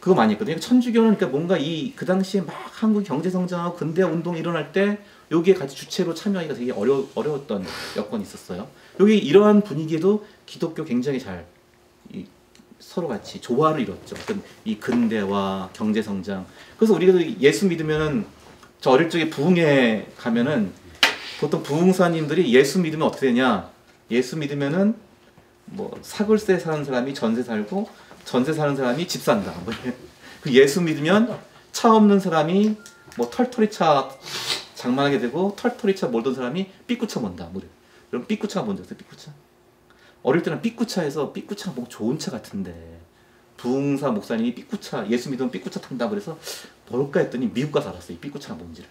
그거 많이 했거든요. 천주교는 그러니까 뭔가 그 당시에 막 한국 경제 성장하고 근대화 운동이 일어날 때 여기에 같이 주체로 참여하기가 되게 어려웠던 여건이 있었어요. 여기 이러한 분위기에도 기독교 굉장히 잘 서로 같이 조화를 이뤘죠. 어떤 이 근대화, 경제 성장. 그래서 우리가 예수 믿으면은 저 어릴 적에 부흥회 가면은 보통 부흥사님들이 예수 믿으면 어떻게 되냐? 예수 믿으면은 뭐 사글세 사는 사람이 전세 살고 전세 사는 사람이 집 산다. 그 예수 믿으면 차 없는 사람이 뭐 털털이 차 장만하게 되고 털털이 차 몰던 사람이 삐꾸차 mon다. 뭐 그럼 삐꾸차가 뭔지 아세요? 삐꾸차? 어릴 때는 삐꾸차에서 삐꾸차가 뭐 좋은 차 같은데 부흥사 목사님이 삐꾸차 예수 믿으면 삐꾸차 탄다 그래서 뭘까 했더니 미국 가서 알았어요. 이 삐꾸차가 뭔지를.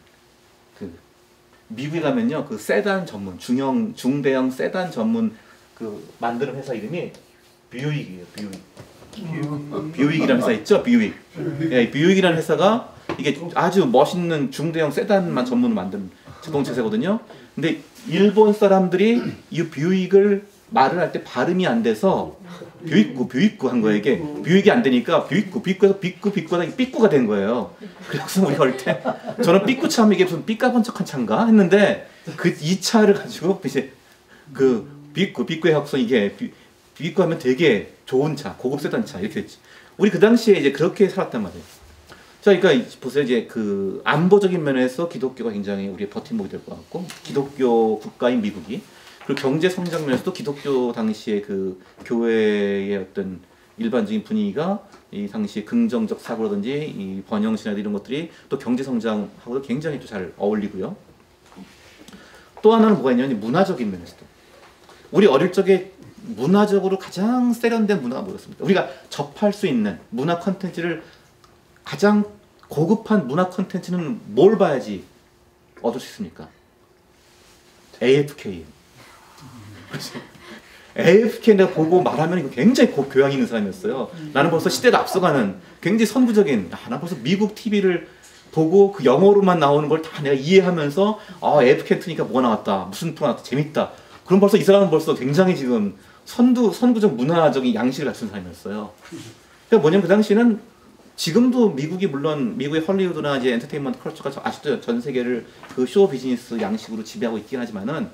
미국에 가면요 그 세단 전문 중대형 세단 전문 그 만드는 회사 이름이 뷰익이에요. 뷰익이라는 회사 있죠? 뷰익. 예, 뷰익이라는 회사가 이게 아주 멋있는 중대형 세단만 전문으로 만든 자동차 회사거든요. 근데 일본 사람들이 이 뷰익을 말을 할 때 발음이 안 돼서 뷰익구 한 거예요. 이게 뷰익이 안 되니까 뷰익구에서 빅구하다 삐꾸가 된 거예요. 그래서 우리가 어릴 때 저는 삐꾸차 하면 이게 무슨 삐까번쩍한 차인가 했는데 이 차를 가지고 이제 그 빅구의 합성 이게 빅구 하면 되게 좋은 차, 고급 세단 차 이렇게 됐지. 우리 그 당시에 이제 그렇게 살았단 말이에요. 자, 그러니까 보세요. 이제 그 안보적인 면에서 기독교가 굉장히 우리의 버팀목이 될 것 같고 기독교 국가인 미국이 그리고 경제 성장 면에서도 기독교 당시의 그 교회의 어떤 일반적인 분위기가 이 당시의 긍정적 사고라든지 이 번영신화 이런 것들이 또 경제 성장하고도 굉장히 또 잘 어울리고요. 또 하나는 뭐가 있냐면 문화적인 면에서도 우리 어릴 적에 문화적으로 가장 세련된 문화가 뭐였습니까? 우리가 접할 수 있는 문화 콘텐츠를 가장 고급한 문화 콘텐츠는 뭘 봐야지 얻을 수 있습니까? AFK. AFK 내가 보고 말하면 이거 굉장히 교양 있는 사람이었어요. 나는 벌써 시대를 앞서가는 굉장히 선구적인 난 벌써 미국 TV를 보고 그 영어로만 나오는 걸 다 내가 이해하면서 AFK 트니까 뭐가 나왔다. 무슨 프로 나왔다. 재밌다. 그럼 벌써 이 사람은 벌써 굉장히 지금 선구적 문화적인 양식을 갖춘 사람이었어요. 그러니까 뭐냐면 그 당시에는 지금도 미국이 물론 미국의 헐리우드나 이제 엔터테인먼트 컬처가 아직도 전 세계를 그 쇼 비즈니스 양식으로 지배하고 있긴 하지만은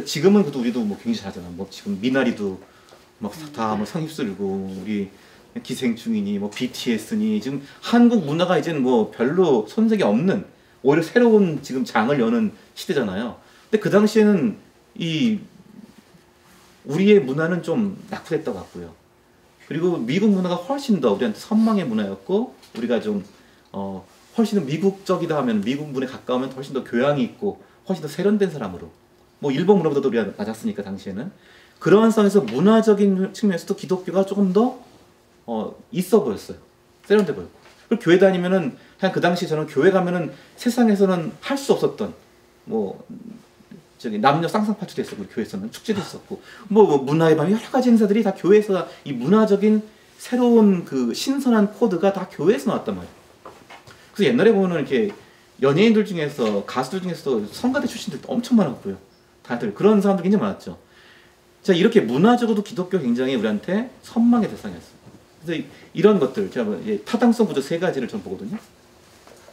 지금은 그래도 우리도 뭐 굉장히 잘하잖아. 뭐 지금 미나리도 막 다 뭐 성입술고 우리 기생충이니 뭐 BTS니 지금 한국 문화가 이제는 뭐 별로 손색이 없는 오히려 새로운 지금 장을 여는 시대잖아요. 근데 그 당시에는 이 우리의 문화는 좀 낙후됐다고 같고요. 그리고 미국 문화가 훨씬 더 우리한테 선망의 문화였고 우리가 좀 훨씬 더 미국적이다 하면 미국 문화에 가까우면 훨씬 더 교양이 있고 훨씬 더 세련된 사람으로 뭐 일본 문화보다도 우리가 낮았으니까 당시에는 그러한 상황에서 문화적인 측면에서도 기독교가 조금 더 있어 보였어요. 세련돼 보였고 그리고 교회 다니면은 그냥 그 당시 저는 교회 가면은 세상에서는 할 수 없었던 뭐 저기 남녀 쌍쌍 파티도 했었고 교회에서는 축제도 있었고 뭐 문화의 밤 여러 가지 행사들이 다 교회에서 이 문화적인 새로운 그 신선한 코드가 다 교회에서 나왔단 말이에요. 그래서 옛날에 보면은 이렇게 연예인들 중에서 가수들 중에서도 성가대 출신들도 엄청 많았고요. 다들 그런 사람들 굉장히 많았죠. 자 이렇게 문화적으로도 기독교 굉장히 우리한테 선망의 대상이었어요. 그래서 이런 것들 제가 타당성 구조 세 가지를 좀 보거든요.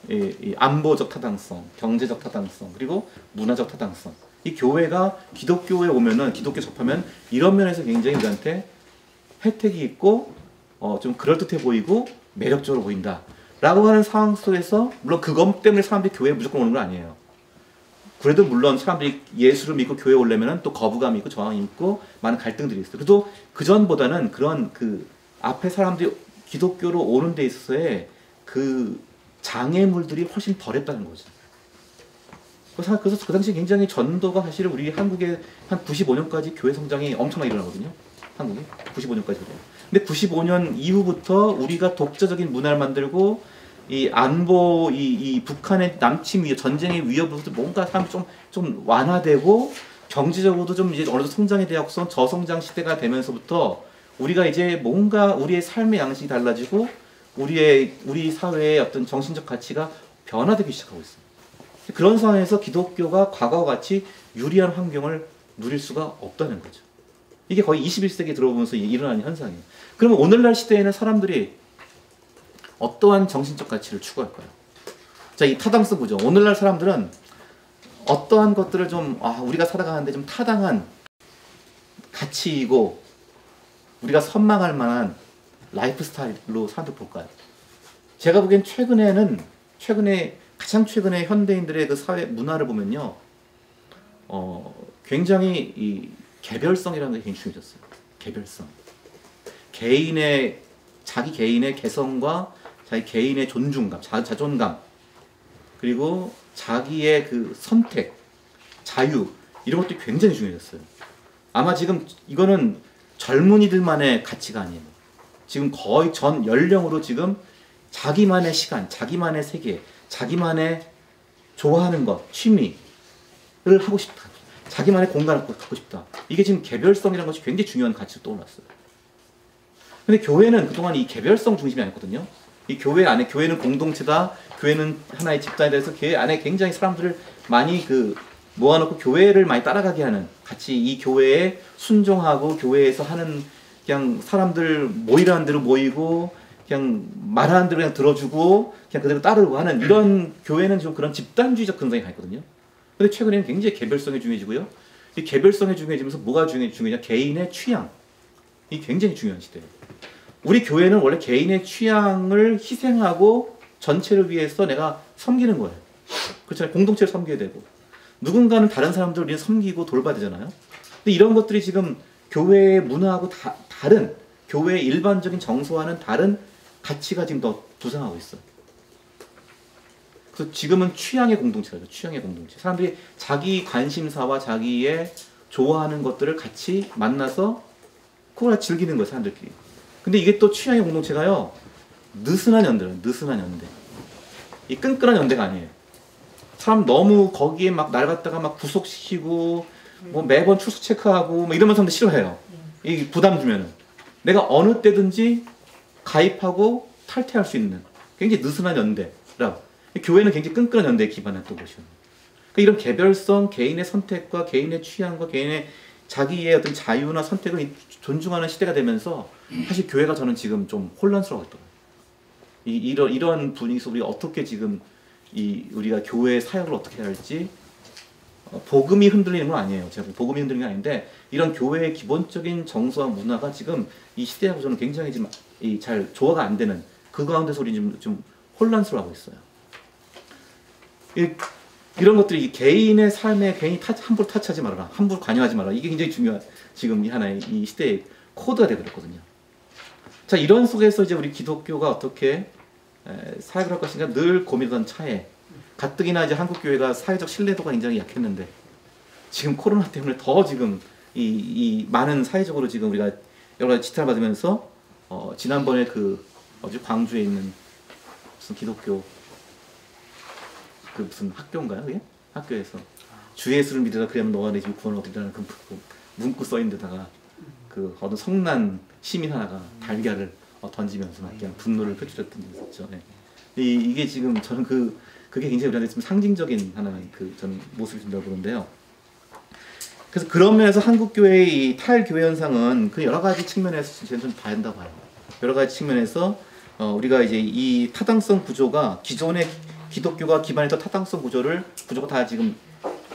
이 안보적 타당성, 경제적 타당성, 그리고 문화적 타당성. 이 교회가 기독교에 오면은 기독교 접하면 이런 면에서 굉장히 우리한테 혜택이 있고 좀 그럴듯해 보이고 매력적으로 보인다. 라고 하는 상황 속에서 물론 그것 때문에 사람들이 교회에 무조건 오는 건 아니에요. 그래도 물론 사람들이 예수를 믿고 교회에 오려면 또 거부감이 있고 저항이 있고 많은 갈등들이 있어요. 그래도 그 전보다는 그런 그 앞에 사람들이 기독교로 오는 데 있어서의 그 장애물들이 훨씬 덜했다는 거죠. 그래서 그 당시 굉장히 전도가 사실 우리 한국에 한 95년까지 교회 성장이 엄청나게 일어나거든요. 한국에 95년까지 그래요. 근데 95년 이후부터 우리가 독자적인 문화를 만들고 이 안보 이 북한의 남침 위협 전쟁의 위협으로부터 뭔가 사람이 좀 완화되고 경제적으로도 좀 이제 어느 정도 성장에 대해서 저성장 시대가 되면서부터 우리가 이제 뭔가 우리의 삶의 양식이 달라지고 우리 사회의 어떤 정신적 가치가 변화되기 시작하고 있어요. 그런 상황에서 기독교가 과거와 같이 유리한 환경을 누릴 수가 없다는 거죠. 이게 거의 21세기에 들어오면서 일어나는 현상이에요. 그러면 오늘날 시대에는 사람들이 어떠한 정신적 가치를 추구할까요? 자, 이 타당성 구조. 오늘날 사람들은 어떠한 것들을 좀 우리가 살아가는데 좀 타당한 가치이고 우리가 선망할 만한 라이프 스타일로 사람들 볼까요? 제가 보기엔 가장 최근에 현대인들의 그 사회 문화를 보면요, 굉장히 이 개별성이라는 게 굉장히 중요해졌어요. 개별성. 자기 개인의 개성과 자기 개인의 존중감, 자존감, 그리고 자기의 그 선택, 자유, 이런 것들이 굉장히 중요해졌어요. 아마 지금 이거는 젊은이들만의 가치가 아니에요. 지금 거의 전 연령으로 지금 자기만의 시간, 자기만의 세계, 자기만의 좋아하는 것, 취미를 하고 싶다. 자기만의 공간을 갖고 싶다. 이게 지금 개별성이라는 것이 굉장히 중요한 가치로 떠올랐어요. 근데 교회는 그동안 이 개별성 중심이 아니었거든요. 이 교회 안에, 교회는 공동체다. 교회는 하나의 집단에 대해서 교회 안에 굉장히 사람들을 많이 모아놓고 교회를 많이 따라가게 하는, 같이 이 교회에 순종하고 교회에서 하는 그냥 사람들 모이라는 대로 모이고 그냥 말하는 대로 그냥 들어주고 그냥 그대로 따르고 하는 이런 교회는 좀 그런 집단주의적 근성이 강했거든요. 근데 최근에는 굉장히 개별성이 중요해지고요. 이 개별성이 중요해지면서 뭐가 중요해지냐? 개인의 취향. 이 굉장히 중요한 시대예요. 우리 교회는 원래 개인의 취향을 희생하고 전체를 위해서 내가 섬기는 거예요. 그렇잖아요. 공동체를 섬겨야 되고. 누군가는 다른 사람들을 위해 섬기고 돌봐야 되잖아요. 근데 이런 것들이 지금 교회의 문화하고 다른, 교회의 일반적인 정서와는 다른 가치가 지금 더 부상하고 있어요. 그래서 지금은 취향의 공동체라죠. 취향의 공동체. 사람들이 자기 관심사와 자기의 좋아하는 것들을 같이 만나서 그걸 즐기는 거예요, 사람들끼리. 근데 이게 또 취향의 공동체가요, 느슨한 연대예요. 느슨한 연대. 이 끈끈한 연대가 아니에요. 사람 너무 거기에 막 날 갖다가 막 구속시키고 뭐 매번 출석 체크하고 막 이러면 사람들 싫어해요. 이 부담 주면은 내가 어느 때든지 가입하고 탈퇴할 수 있는 굉장히 느슨한 연대라. 교회는 굉장히 끈끈한 연대에 기반했던 곳이에요. 그러니까 이런 개별성, 개인의 선택과 개인의 취향과 개인의 자기의 어떤 자유나 선택을 존중하는 시대가 되면서 사실 교회가 저는 지금 좀 혼란스러웠더라고요. 이런 분위기에서 우리가 어떻게 지금 우리가 교회 사역을 어떻게 해야 할지 복음이 흔들리는 건 아니에요. 제가 복음이 흔들리는 게 아닌데 이런 교회의 기본적인 정서와 문화가 지금 이 시대하고 저는 굉장히 지금 잘 조화가 안 되는 그 가운데서 우리 좀 혼란스러워하고 있어요. 이런 것들이 개인의 삶에 개인이 함부로 타치하지 말아라, 함부로 관여하지 말아라. 이게 굉장히 중요한 지금 이 하나의 이 시대의 코드가 되어버렸거든요. 자, 이런 속에서 이제 우리 기독교가 어떻게 사역을 할 것인가 늘 고민하던 차에 가뜩이나 이제 한국 교회가 사회적 신뢰도가 굉장히 약했는데 지금 코로나 때문에 더 지금 이 많은 사회적으로 지금 우리가 여러 가지 지탄을 받으면서 지난번에 어디 광주에 있는 무슨 기독교 무슨 학교인가요? 그게? 학교에서 주 예수를 믿으라 그러면 너가 내 집에 구원을 얻으리라는 그 문구 써있는 데다가 어떤 성난 시민 하나가 달걀을 던지면서 막 그냥 분노를 표출했던 적이 있었죠. 네. 이게 지금 저는 그게 굉장히 우리한테 좀 상징적인 하나의 저는 모습이 된다고 보는데요. 그래서 그런 면에서 한국 교회의 이 탈교회 현상은 그 여러 가지 측면에서 저는 좀 봐야 된다고 봐요. 여러 가지 측면에서 우리가 이제 이 타당성 구조가 기존의 기독교가 기반했던 타당성 구조가 다 지금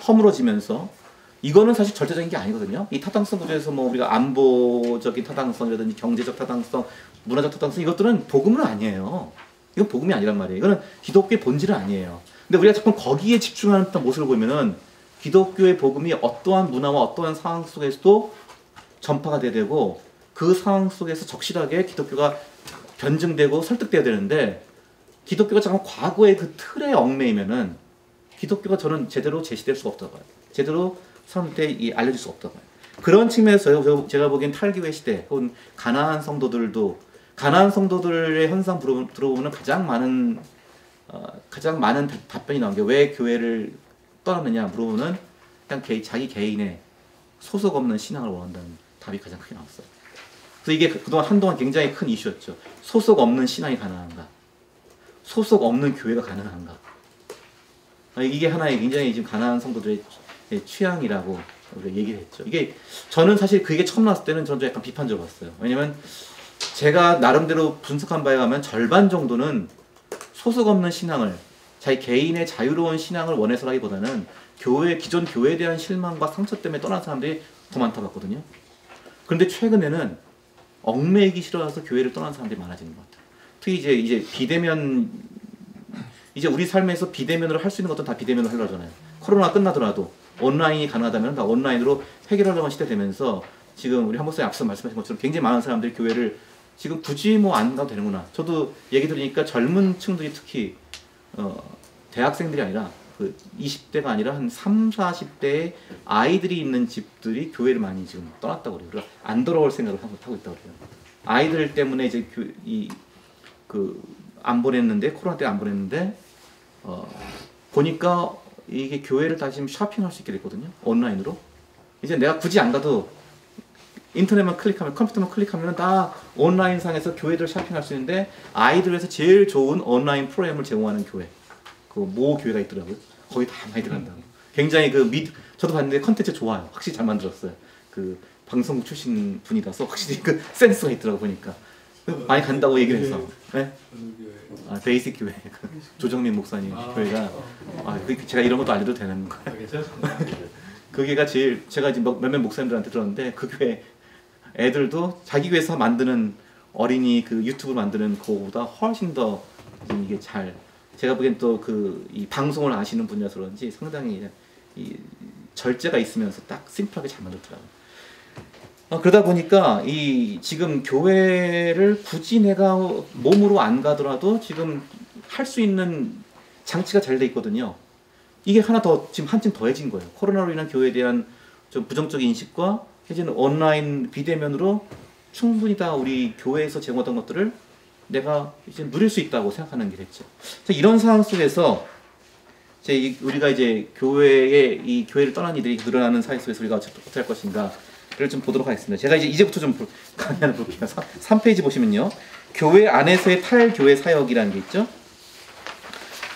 허물어지면서 이거는 사실 절대적인 게 아니거든요. 이 타당성 구조에서 뭐 우리가 안보적인 타당성이라든지 경제적 타당성, 문화적 타당성 이것들은 복음은 아니에요. 이건 복음이 아니란 말이에요. 이거는 기독교의 본질은 아니에요. 근데 우리가 자꾸 거기에 집중하는 모습을 보면은 기독교의 복음이 어떠한 문화와 어떠한 상황 속에서도 전파가 돼야 되고 그 상황 속에서 적실하게 기독교가 변증되고 설득돼야 되는데 기독교가 잠깐 과거의 그 틀에 얽매이면은 기독교가 저는 제대로 제시될 수가 없다고 봐요. 제대로 사람들한테 알려질 수가 없다고 봐요. 그런 측면에서 제가 보기엔 탈교회 시대 혹은 가나안 성도들의 현상 들어보면 가장 많은 답변이 나온 게 왜 교회를 떠났느냐 물어보면 그냥 자기 개인의 소속 없는 신앙을 원한다는 답이 가장 크게 나왔어요. 그래서 이게 그동안 한동안 굉장히 큰 이슈였죠. 소속 없는 신앙이 가능한가? 소속 없는 교회가 가능한가? 이게 하나의 굉장히 지금 가나안 성도들의 취향이라고 우리가 얘기를 했죠. 저는 사실 그게 처음 나왔을 때는 저는 좀 약간 비판적으로 봤어요. 왜냐면 제가 나름대로 분석한 바에 가면 절반 정도는 소속 없는 신앙을 자기 개인의 자유로운 신앙을 원해서라기보다는 기존 교회에 대한 실망과 상처 때문에 떠난 사람들이 더 많다고 봤거든요. 그런데 최근에는 얽매이기 싫어서 교회를 떠난 사람들이 많아지는 것 같아요. 특히 이제 비대면 이제 우리 삶에서 비대면으로 할 수 있는 것도 다 비대면으로 하려고 하잖아요. 코로나 끝나더라도 온라인이 가능하다면 다 온라인으로 해결하려는 시대 되면서 지금 우리 한 목사님 앞서 말씀하신 것처럼 굉장히 많은 사람들이 교회를 지금 굳이 뭐 안 가도 되는구나. 저도 얘기 들으니까 젊은 층들이 특히 대학생들이 아니라 20대가 아니라 한 30, 40대의 아이들이 있는 집들이 교회를 많이 지금 떠났다고 그래요. 그러니까 안 돌아올 생각을 하고 있다고 그래요. 아이들 때문에 이제 안 보냈는데 코로나 때 안 보냈는데 보니까 이게 교회를 다시 지금 쇼핑할 수 있게 됐거든요. 온라인으로. 이제 내가 굳이 안 가도 인터넷만 클릭하면 컴퓨터만 클릭하면 다 온라인상에서 교회들 쇼핑할 수 있는데 아이들 위해서 제일 좋은 온라인 프로그램을 제공하는 교회 모 교회가 있더라고요. 거기 다 많이 들어간다고. 굉장히 저도 봤는데 컨텐츠 좋아요. 확실히 잘 만들었어요. 방송국 출신 분이라서 확실히 센스가 있더라고 보니까. 많이 간다고 얘기를 해서. 네? 베이직 교회. 조정민 목사님 교회가. 제가 이런 것도 알려도 되는 거예요. 그게가 제가 이제 몇몇 목사님들한테 들었는데 그 교회 애들도 자기 교회에서 만드는 어린이 유튜브 만드는 그거보다 훨씬 더 이게 제가 보기엔 또 이 방송을 아시는 분이라서 그런지 상당히 이 절제가 있으면서 딱 심플하게 잘 만들더라고요. 그러다 보니까 지금 교회를 굳이 내가 몸으로 안 가더라도 지금 할 수 있는 장치가 잘 돼 있거든요. 이게 하나 더 지금 한층 더해진 거예요. 코로나로 인한 교회에 대한 좀 부정적인 인식과 이제는 온라인 비대면으로 충분히 다 우리 교회에서 제공하던 것들을 내가 이제 누릴 수 있다고 생각하는 게 됐죠. 이런 상황 속에서 우리가 이제 교회를 떠난 이들이 늘어나는 사회 속에서 우리가 어떻게 할 것인가를 좀 보도록 하겠습니다. 제가 이제부터 좀 강의를 볼게요. 3페이지 보시면요. 교회 안에서의 탈교회 사역이라는 게 있죠.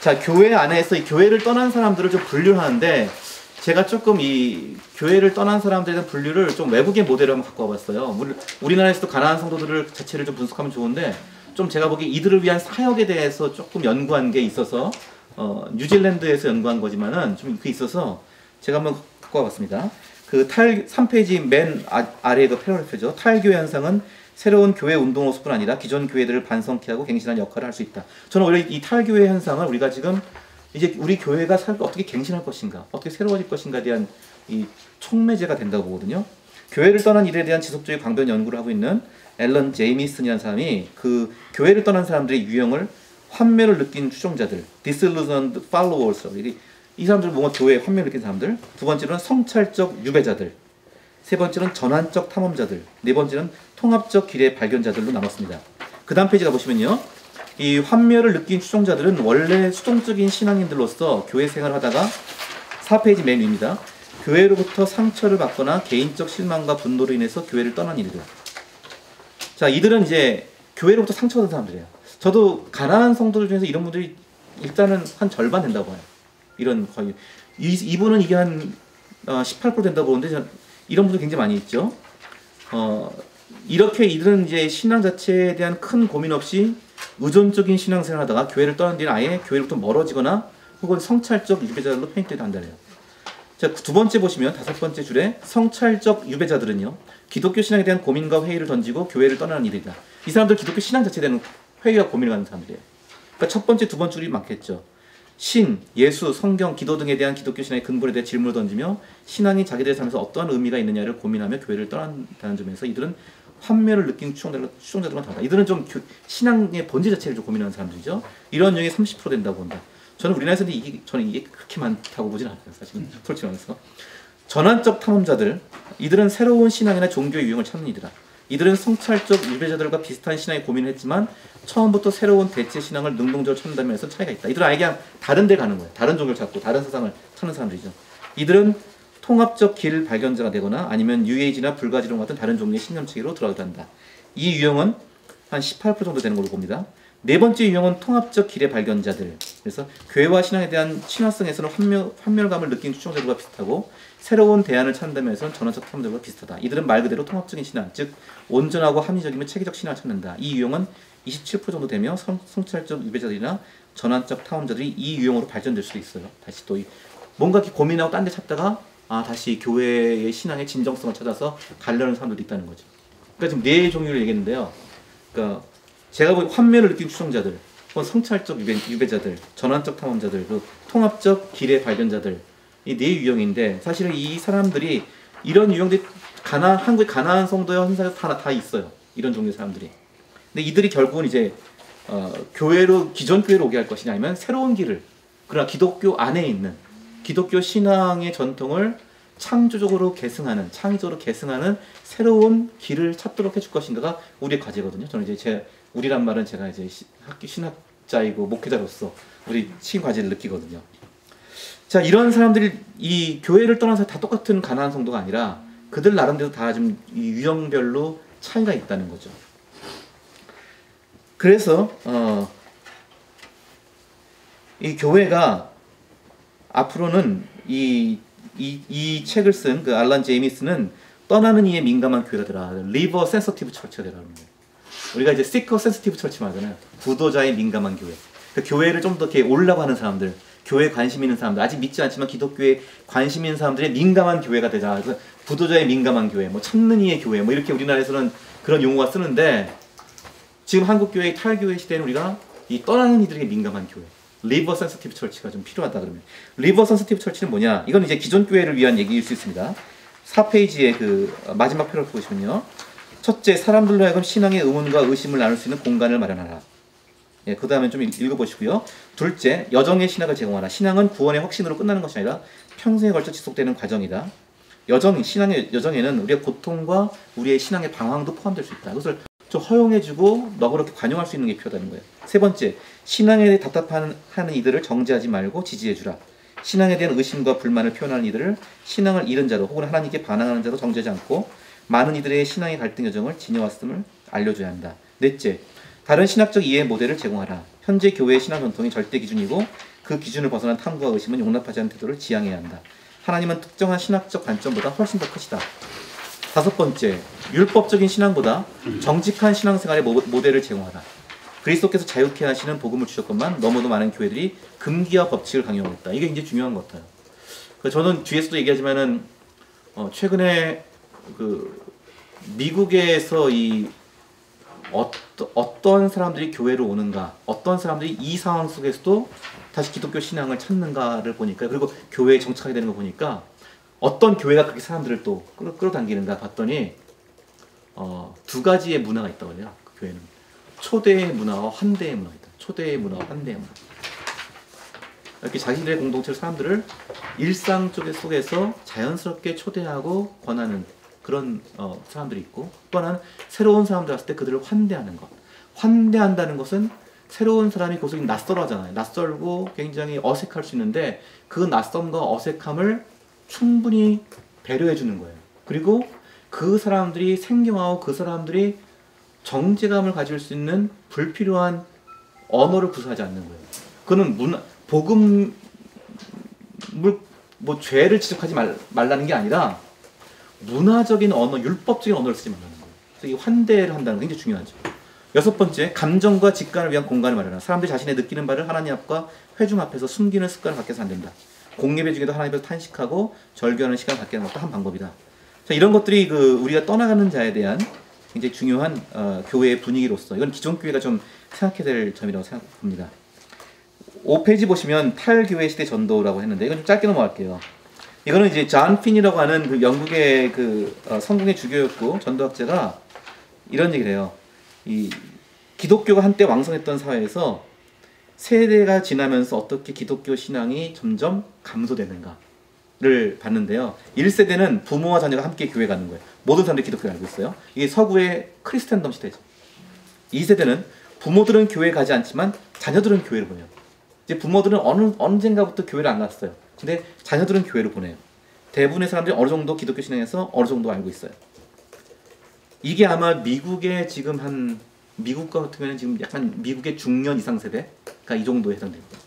자, 교회 안에서 이 교회를 떠난 사람들을 좀 분류를 하는데 제가 조금 이 교회를 떠난 사람들에 대한 분류를 좀 외국의 모델을 한번 갖고 와봤어요. 우리나라에서도 가나안 성도들을 자체를 좀 분석하면 좋은데 좀 제가 보기에 이들을 위한 사역에 대해서 조금 연구한 게 있어서 뉴질랜드에서 연구한 거지만은 좀 그게 있어서 제가 한번 갖고 와봤습니다. 그 3페이지 맨 아래에 그 패러그래프죠. 탈교회 현상은 새로운 교회 운동 모습뿐 아니라 기존 교회들을 반성케 하고 갱신한 역할을 할 수 있다. 저는 오히려 이 탈교회 현상을 우리가 지금 이제 우리 교회가 어떻게 갱신할 것인가, 어떻게 새로워질 것인가에 대한 이 촉매제가 된다고 보거든요. 교회를 떠난 일에 대한 지속적인 강변 연구를 하고 있는 앨런 제이미슨이라는 사람이 그 교회를 떠난 사람들의 유형을 환멸을 느낀 추종자들, disillusioned followers, 이 사람들은 뭔가 교회에 환멸을 느낀 사람들, 두 번째로는 성찰적 유배자들, 세 번째는 전환적 탐험자들, 네 번째는 통합적 길의 발견자들로 나눴습니다. 그 다음 페이지 가보시면요. 이 환멸을 느낀 추종자들은 원래 수동적인 신앙인들로서 교회 생활을 하다가 4페이지 맨 위입니다. 교회로부터 상처를 받거나 개인적 실망과 분노로 인해서 교회를 떠난 이들. 자, 이들은 이제 교회로부터 상처받은 사람들이에요. 저도 가난한 성도들 중에서 이런 분들이 일단은 한 절반 된다고 봐요. 이런 거의 이분은 이게 한 18% 된다고 보는데 이런 분들 굉장히 많이 있죠. 이렇게 이들은 이제 신앙 자체에 대한 큰 고민 없이 의존적인 신앙생활을 하다가 교회를 떠난 뒤는 아예 교회로부터 멀어지거나 혹은 성찰적 유배자들로 편입되기도 한다래요. 자, 두 번째 보시면 다섯 번째 줄에 성찰적 유배자들은요, 기독교 신앙에 대한 고민과 회의를 던지고 교회를 떠나는 이들이다. 이 사람들 기독교 신앙 자체에 대한 회의와 고민을 하는 사람들이에요. 그러니까 첫 번째, 두 번째 줄이 많겠죠. 신, 예수, 성경, 기도 등에 대한 기독교 신앙의 근본에 대해 질문을 던지며 신앙이 자기들의 삶에서 어떠한 의미가 있느냐를 고민하며 교회를 떠난다는 점에서 이들은 환멸을 느낀 추종자들과 다르다. 이들은 좀 신앙의 본질 자체를 좀 고민하는 사람들이죠. 이런 유형이 30% 된다고 본다. 저는 우리나라에서는 저는 이게 그렇게 많다고 보진 않아요. 사실 솔직히 말해서. 전환적 탐험자들, 이들은 새로운 신앙이나 종교의 유형을 찾는 이들이다. 이들은 성찰적 유배자들과 비슷한 신앙에 고민을 했지만 처음부터 새로운 대체 신앙을 능동적으로 찾는다는 면에서 차이가 있다. 이들은 아예 그냥 다른 데 가는 거예요. 다른 종교를 찾고 다른 세상을 찾는 사람들이죠. 이들은 통합적 길 발견자가 되거나 아니면 뉴에이지나 불가지론 같은 다른 종류의 신념체계로 들어가기도 한다. 이 유형은 한 18% 정도 되는 걸로 봅니다. 네 번째 유형은 통합적 길의 발견자들. 그래서 교회와 신앙에 대한 친화성에서는 환멸감을 느낀 추종자들과 비슷하고 새로운 대안을 찾는다는 면에서는 전환적 탐험자들과 비슷하다. 이들은 말 그대로 통합적인 신앙, 즉 온전하고 합리적이며 체계적 신앙을 찾는다. 이 유형은 27% 정도 되며 성찰적 유배자들이나 전환적 탐험자들이 이 유형으로 발전될 수도 있어요. 다시 또 뭔가 이렇게 고민하고 딴 데 찾다가 다시 교회의 신앙의 진정성을 찾아서 가려는 사람들도 있다는 거죠. 그러니까 지금 네 종류를 얘기했는데요. 그러니까 제가 보기엔 환멸을 느낀 추종자들, 성찰적 유배자들, 전환적 탐험자들, 그리고 통합적 길의 발견자들, 이 네 유형인데 사실은 이 사람들이 이런 유형들이 한국의 가난한 성도의 현상에 다 있어요. 이런 종류의 사람들이. 근데 이들이 결국은 이제 기존 교회로 오게 할 것이냐 아니면 새로운 길을, 그러나 기독교 안에 있는 기독교 신앙의 전통을 창조적으로 계승하는, 창의적으로 계승하는 새로운 길을 찾도록 해줄 것인가가 우리의 과제거든요. 저는 이제 우리란 말은 제가 이제 신학자이고 목회자로서 우리 과제를 느끼거든요. 자, 이런 사람들이 이 교회를 떠나서 다 똑같은 가난한 성도가 아니라 그들 나름대로 다 좀 유형별로 차이가 있다는 거죠. 그래서 이 교회가 앞으로는 이 책을 쓴 그 알란 제이미스는 떠나는 이에 민감한 교회가 되라. Live a sensitive church가 되라는 거예요. 우리가 이제 seeker sensitive church 말하잖아요. 구도자의 민감한 교회. 그 교회를 좀 더 이렇게 오려고 하는 사람들, 교회에 관심 있는 사람들, 아직 믿지 않지만 기독교에 관심 있는 사람들의 민감한 교회가 되자. 그래서 구도자의 민감한 교회, 뭐 찾는 이의 교회, 뭐 이렇게 우리나라에서는 그런 용어가 쓰는데 지금 한국 교회의 탈교회 시대에는 우리가 이 떠나는 이들에게 민감한 교회, Live a sensitive church가 좀 필요하다 그러면. Live a sensitive church는 뭐냐? 이건 이제 기존 교회를 위한 얘기일 수 있습니다. 4페이지의 그 마지막 표를 보시면요. 첫째, 사람들로 하여금 신앙의 의문과 의심을 나눌 수 있는 공간을 마련하라. 예, 그 다음에 좀 읽어보시고요. 둘째, 여정의 신학을 제공하라. 신앙은 구원의 확신으로 끝나는 것이 아니라 평생에 걸쳐 지속되는 과정이다. 신앙의 여정에는 우리의 고통과 우리의 신앙의 방황도 포함될 수 있다. 이것을 좀 허용해주고 너그럽게 관용할 수 있는 게 필요하다는 거예요. 세 번째, 신앙에 대해 답답하는 이들을 정죄하지 말고 지지해주라. 신앙에 대한 의심과 불만을 표현하는 이들을 신앙을 잃은 자로 혹은 하나님께 반항하는 자로 정죄하지 않고 많은 이들의 신앙의 갈등 여정을 지녀왔음을 알려줘야 한다. 넷째, 다른 신학적 이해의 모델을 제공하라. 현재 교회의 신앙 전통이 절대 기준이고 그 기준을 벗어난 탐구와 의심은 용납하지 않는 태도를 지향해야 한다. 하나님은 특정한 신학적 관점보다 훨씬 더 크시다. 다섯 번째, 율법적인 신앙보다 정직한 신앙생활의 모델을 제공하라. 그리스도께서 자유케 하시는 복음을 주셨건만 너무도 많은 교회들이 금기와 법칙을 강요하고 있다. 이게 이제 중요한 것 같아요. 저는 뒤에서도 얘기하지만은 최근에 그 미국에서 이 어떤 사람들이 교회로 오는가, 어떤 사람들이 이 상황 속에서도 다시 기독교 신앙을 찾는가를 보니까, 그리고 교회에 정착하게 되는 거 보니까 어떤 교회가 그렇게 사람들을 또 끌어당기는가 봤더니 두 가지의 문화가 있다고 해요. 그 교회는 초대의 문화와 환대의 문화가 있다. 초대의 문화와 환대의 문화. 이렇게 자신들의 공동체로 사람들을 일상 속에서 자연스럽게 초대하고 권하는 그런 사람들이 있고, 또 하나는 새로운 사람들 왔을 때 그들을 환대하는 것. 환대한다는 것은 새로운 사람이 그것을 낯설어하잖아요. 낯설고 굉장히 어색할 수 있는데 그 낯섦과 어색함을 충분히 배려해 주는 거예요. 그리고 그 사람들이 생경하고 그 사람들이 정제감을 가질 수 있는 불필요한 언어를 구사하지 않는 거예요. 그는 복음을 뭐 죄를 지적하지 말라는 게 아니라 문화적인 언어, 율법적인 언어를 쓰지 말라는 거예요. 그래서 이 환대를 한다는 게 굉장히 중요하죠. 여섯 번째, 감정과 직관을 위한 공간을 마련하라. 사람들이 자신의 느끼는 바를 하나님 앞과 회중 앞에서 숨기는 습관을 갖게 해서 안 된다. 공예배 중에도 하나님 앞에서 탄식하고 절규하는 시간을 갖게 하는 것도 한 방법이다. 자, 이런 것들이 우리가 떠나가는 자에 대한 굉장히 중요한 교회의 분위기로서, 이건 기존 교회가 좀 생각해야 될 점이라고 생각합니다. 5페이지 보시면 탈교회 시대 전도라고 했는데, 이건 좀 짧게 넘어갈게요. 이거는 이제 존 핀이라고 하는 그 영국의 성공의 주교였고 전도학자가 이런 얘기를 해요. 이 기독교가 한때 왕성했던 사회에서 세대가 지나면서 어떻게 기독교 신앙이 점점 감소되는가를 봤는데요. 1세대는 부모와 자녀가 함께 교회 가는 거예요. 모든 사람들이 기독교를 알고 있어요. 이게 서구의 크리스텐덤 시대죠. 2세대는 부모들은 교회 가지 않지만 자녀들은 교회를 보내요. 이제 부모들은 언젠가부터 교회를 안 갔어요. 근데 자녀들은 교회를 보내요. 대부분의 사람들이 어느 정도 기독교 신앙에서 어느 정도 알고 있어요. 이게 아마 미국의 지금 미국 같으면 지금 약간 미국의 중년 이상 세대가 이 정도에 해당됩니다.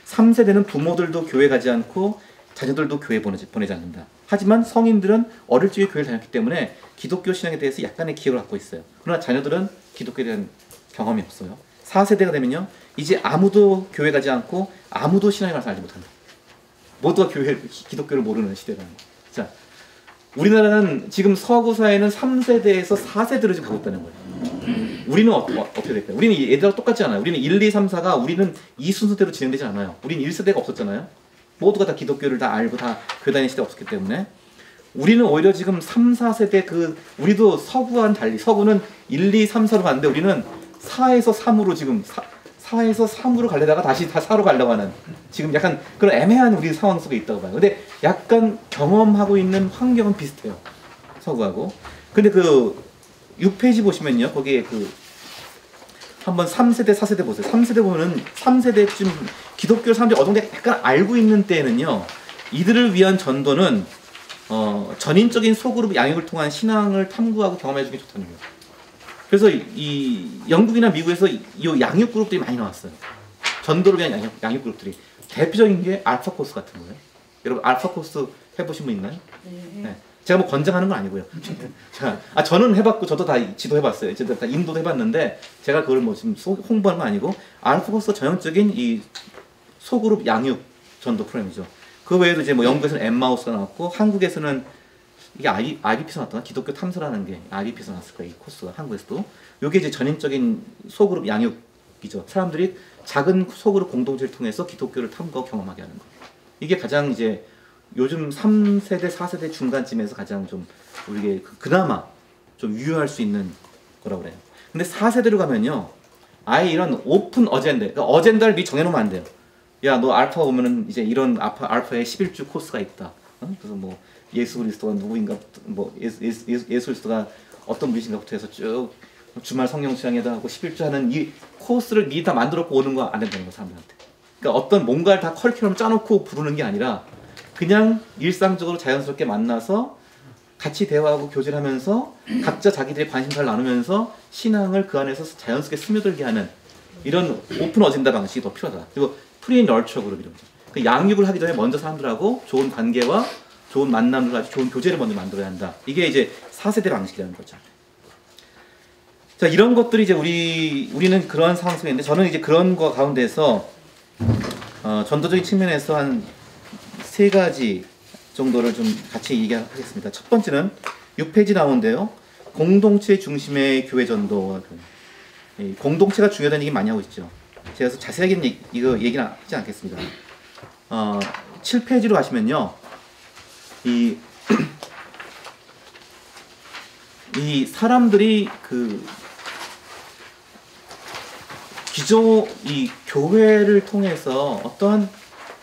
3세대는 부모들도 교회 가지 않고 자녀들도 교회 보내지 않는다. 하지만 성인들은 어릴 적에 교회를 다녔기 때문에 기독교 신앙에 대해서 약간의 기억을 갖고 있어요. 그러나 자녀들은 기독교에 대한 경험이 없어요. 4세대가 되면요, 이제 아무도 교회 가지 않고 아무도 신앙에 관해서 알지 못한다. 모두가 기독교를 모르는 시대라는 거예요. 자, 우리나라는 지금 서구 사회는 3세대에서 4세대로 지금 가고 있다는 거예요. 우리는 어떻게 될까요? 우리는 얘들하고 똑같지 않아요. 우리는 1, 2, 3, 4가 우리는 이 순서대로 진행되지 않아요. 우리는 1세대가 없었잖아요. 모두가 다 기독교를 다 알고 다 교회 다니는 시대가 없었기 때문에 우리는 오히려 지금 3, 4세대 우리도 서구와는 달리, 서구는 1, 2, 3, 4로 갔는데 우리는 4에서 3으로 지금 4에서 3으로 가려다가 다시 다 4로 가려고 하는 지금 약간 그런 애매한 우리 상황 속에 있다고 봐요. 근데 약간 경험하고 있는 환경은 비슷해요. 서구하고. 근데 6페이지 보시면요. 거기에 한번 3세대, 4세대 보세요. 3세대 보면은 3세대쯤 기독교 사람들이 어느 정도 약간 알고 있는 때에는요. 이들을 위한 전도는 전인적인 소그룹 양육을 통한 신앙을 탐구하고 경험해주기 좋다는 거예요. 그래서 이 영국이나 미국에서 이 양육 그룹들이 많이 나왔어요. 전도를 위한 양육 그룹들이. 대표적인 게 알파 코스 같은 거예요. 여러분 알파 코스 해보신 분 있나요? 네. 제가 뭐 권장하는 건 아니고요. 저는 해봤고 저도 다 지도해봤어요. 저도 다 인도도 해봤는데 제가 그걸 뭐 지금 홍보하는 건 아니고 알파 코스 전형적인 이 소그룹 양육 전도 프로그램이죠. 그 외에도 이제 뭐 영국에서는 엠마우스가 나왔고 한국에서는 이게 IBP에서 나왔던 기독교 탐사라는 게 IBP에서 나왔을 거예요. 이 코스가 한국에서도. 이게 이제 전인적인 소그룹 양육이죠. 사람들이 작은 소그룹 공동체를 통해서 기독교를 탐구하고 경험하게 하는 거예요. 이게 가장 이제 요즘 3세대, 4세대 중간쯤에서 가장 좀 우리에게 그나마 좀 유효할 수 있는 거라고 그래요. 근데 4세대로 가면요. 아예 이런 오픈 어젠다. 그러니까 어젠다를 미리 정해놓으면 안 돼요. 야, 너 알파 오면은 이제 이런 알파의 11주 코스가 있다. 그래서 뭐 예수 그리스도가 누구인가, 뭐 예수 그리스도가 어떤 분이신가부터 해서 쭉 주말 성령 수양회도 하고 11주 하는 이 코스를 미리 다 만들었고 오는 거 안 된다는 거 사람들한테. 그러니까 어떤 뭔가를 다 커리큘럼 짜놓고 부르는 게 아니라 그냥 일상적으로 자연스럽게 만나서 같이 대화하고 교제를 하면서 각자 자기들의 관심사를 나누면서 신앙을 그 안에서 자연스럽게 스며들게 하는 이런 오픈 어젠다 방식이 더 필요하다. 그리고 프리 널처 그룹 이런 거죠. 그 양육을 하기 전에 먼저 사람들하고 좋은 관계와 좋은 만남을 가지고 좋은 교제를 먼저 만들어야 한다. 이게 이제 4세대 방식이라는 거죠. 자, 이런 것들이 이제 우리는 그런 상황 속에 있는데 저는 이제 그런 거 가운데서 전도적인 측면에서 한 3가지 정도를 좀 같이 얘기하겠습니다. 첫 번째는 6페이지 나오는데요. 공동체 중심의 교회 전도. 공동체가 중요하다는 얘기 많이 하고 있죠. 제가 그래서 자세하게 이거 얘기는 하지 않겠습니다. 7페이지로 가시면요. 이 사람들이 이 교회를 통해서 어떠한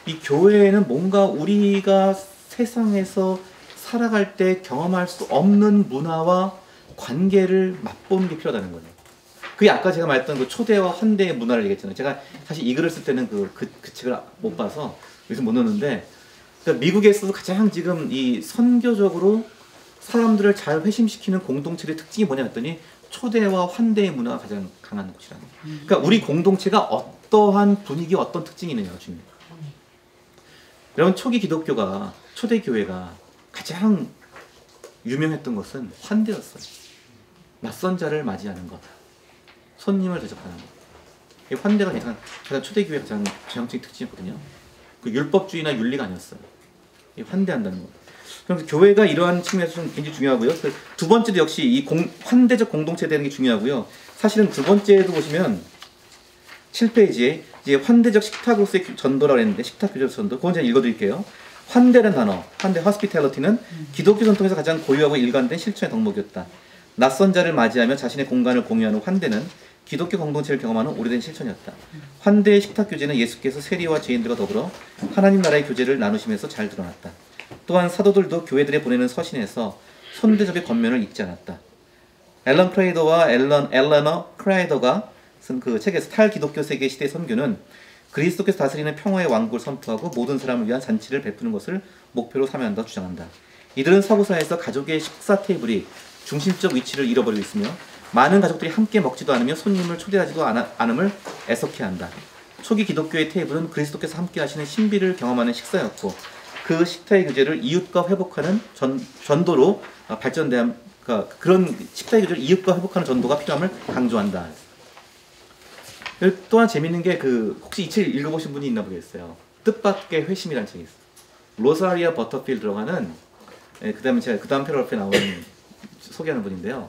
이 교회에는 뭔가 우리가 세상에서 살아갈 때 경험할 수 없는 문화와 관계를 맛보는 게 필요하다는 거예요. 그게 아까 제가 말했던 그 초대와 환대의 문화를 얘기했잖아요. 제가 사실 이 글을 쓸 때는 그 책을 못 봐서 요새 못 넣는데, 그러니까 미국에서도 가장 지금 이 선교적으로 사람들을 잘 회심시키는 공동체의 특징이 뭐냐 했더니 초대와 환대의 문화가 가장 강한 곳이라는 거예요. 그러니까 우리 공동체가 어떠한 분위기, 어떤 특징이 있느냐가 중요해요. 여러분, 초기 기독교가, 초대교회가 가장 유명했던 것은 환대였어요. 낯선 자를 맞이하는 것, 손님을 대접하는 것. 이 환대가 가장 초대교회의 가장 전형적인 특징이었거든요. 그 율법주의나 윤리가 아니었어요. 이 환대한다는 것. 그럼 교회가 이러한 측면에서 좀 굉장히 중요하고요. 두 번째도 역시 이 환대적 공동체에 대한 게 중요하고요. 사실은 두 번째도 보시면 7페이지에 이제 환대적 식탁으로서의 전도라고 했는데, 식탁 교제적 전도, 그건 제가 읽어드릴게요. 환대라는 단어, 환대, hospitality는 기독교 전통에서 가장 고유하고 일관된 실천의 덕목이었다. 낯선 자를 맞이하며 자신의 공간을 공유하는 환대는 기독교 공동체를 경험하는 오래된 실천이었다. 환대의 식탁 교제는 예수께서 세리와 죄인들과 더불어 하나님 나라의 교제를 나누시면서 잘 드러났다. 또한 사도들도 교회들에 보내는 서신에서 손대접의 겉면을 읽지 않았다. 앨런 크레이더와 엘러너 크라이더가 쓴 그 책에서 탈기독교 세계 시대 선교는 그리스도께서 다스리는 평화의 왕국을 선포하고 모든 사람을 위한 잔치를 베푸는 것을 목표로 삼아야 주장한다. 이들은 서구사회에서 가족의 식사 테이블이 중심적 위치를 잃어버리고 있으며 많은 가족들이 함께 먹지도 않으며 손님을 초대하지도 않음을 애석해 한다. 초기 기독교의 테이블은 그리스도께서 함께 하시는 신비를 경험하는 식사였고 그 식탁의 교제를 이웃과 회복하는 전도로 발전된 그런 식탁의 교제를 이웃과 회복하는 전도가 필요함을 강조한다. 또한 재밌는 게 혹시 이 책 읽어보신 분이 있나 보겠어요. 뜻밖의 회심이라는 책이 있어요. 로사리아 버터필드라고 하는, 그 다음에 제가 그 다음 패러그래프에 나오는 소개하는 분인데요.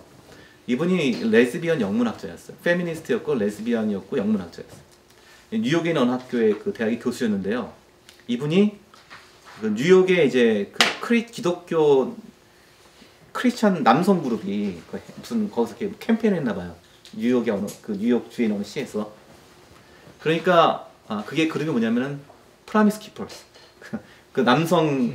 이분이 레즈비언 영문학자였어요. 페미니스트였고 레즈비언이었고 영문학자였어요. 뉴욕에 있는 어느 학교의 대학의 교수였는데요. 이분이 뉴욕에 이제 기독교 크리스천 남성 그룹이 무슨 거기서 캠페인을 했나봐요. 뉴욕의 뉴욕 주에 있는 어느 시에서. 그러니까 그게 그룹이 뭐냐면은 프라미스 키퍼스. 그 남성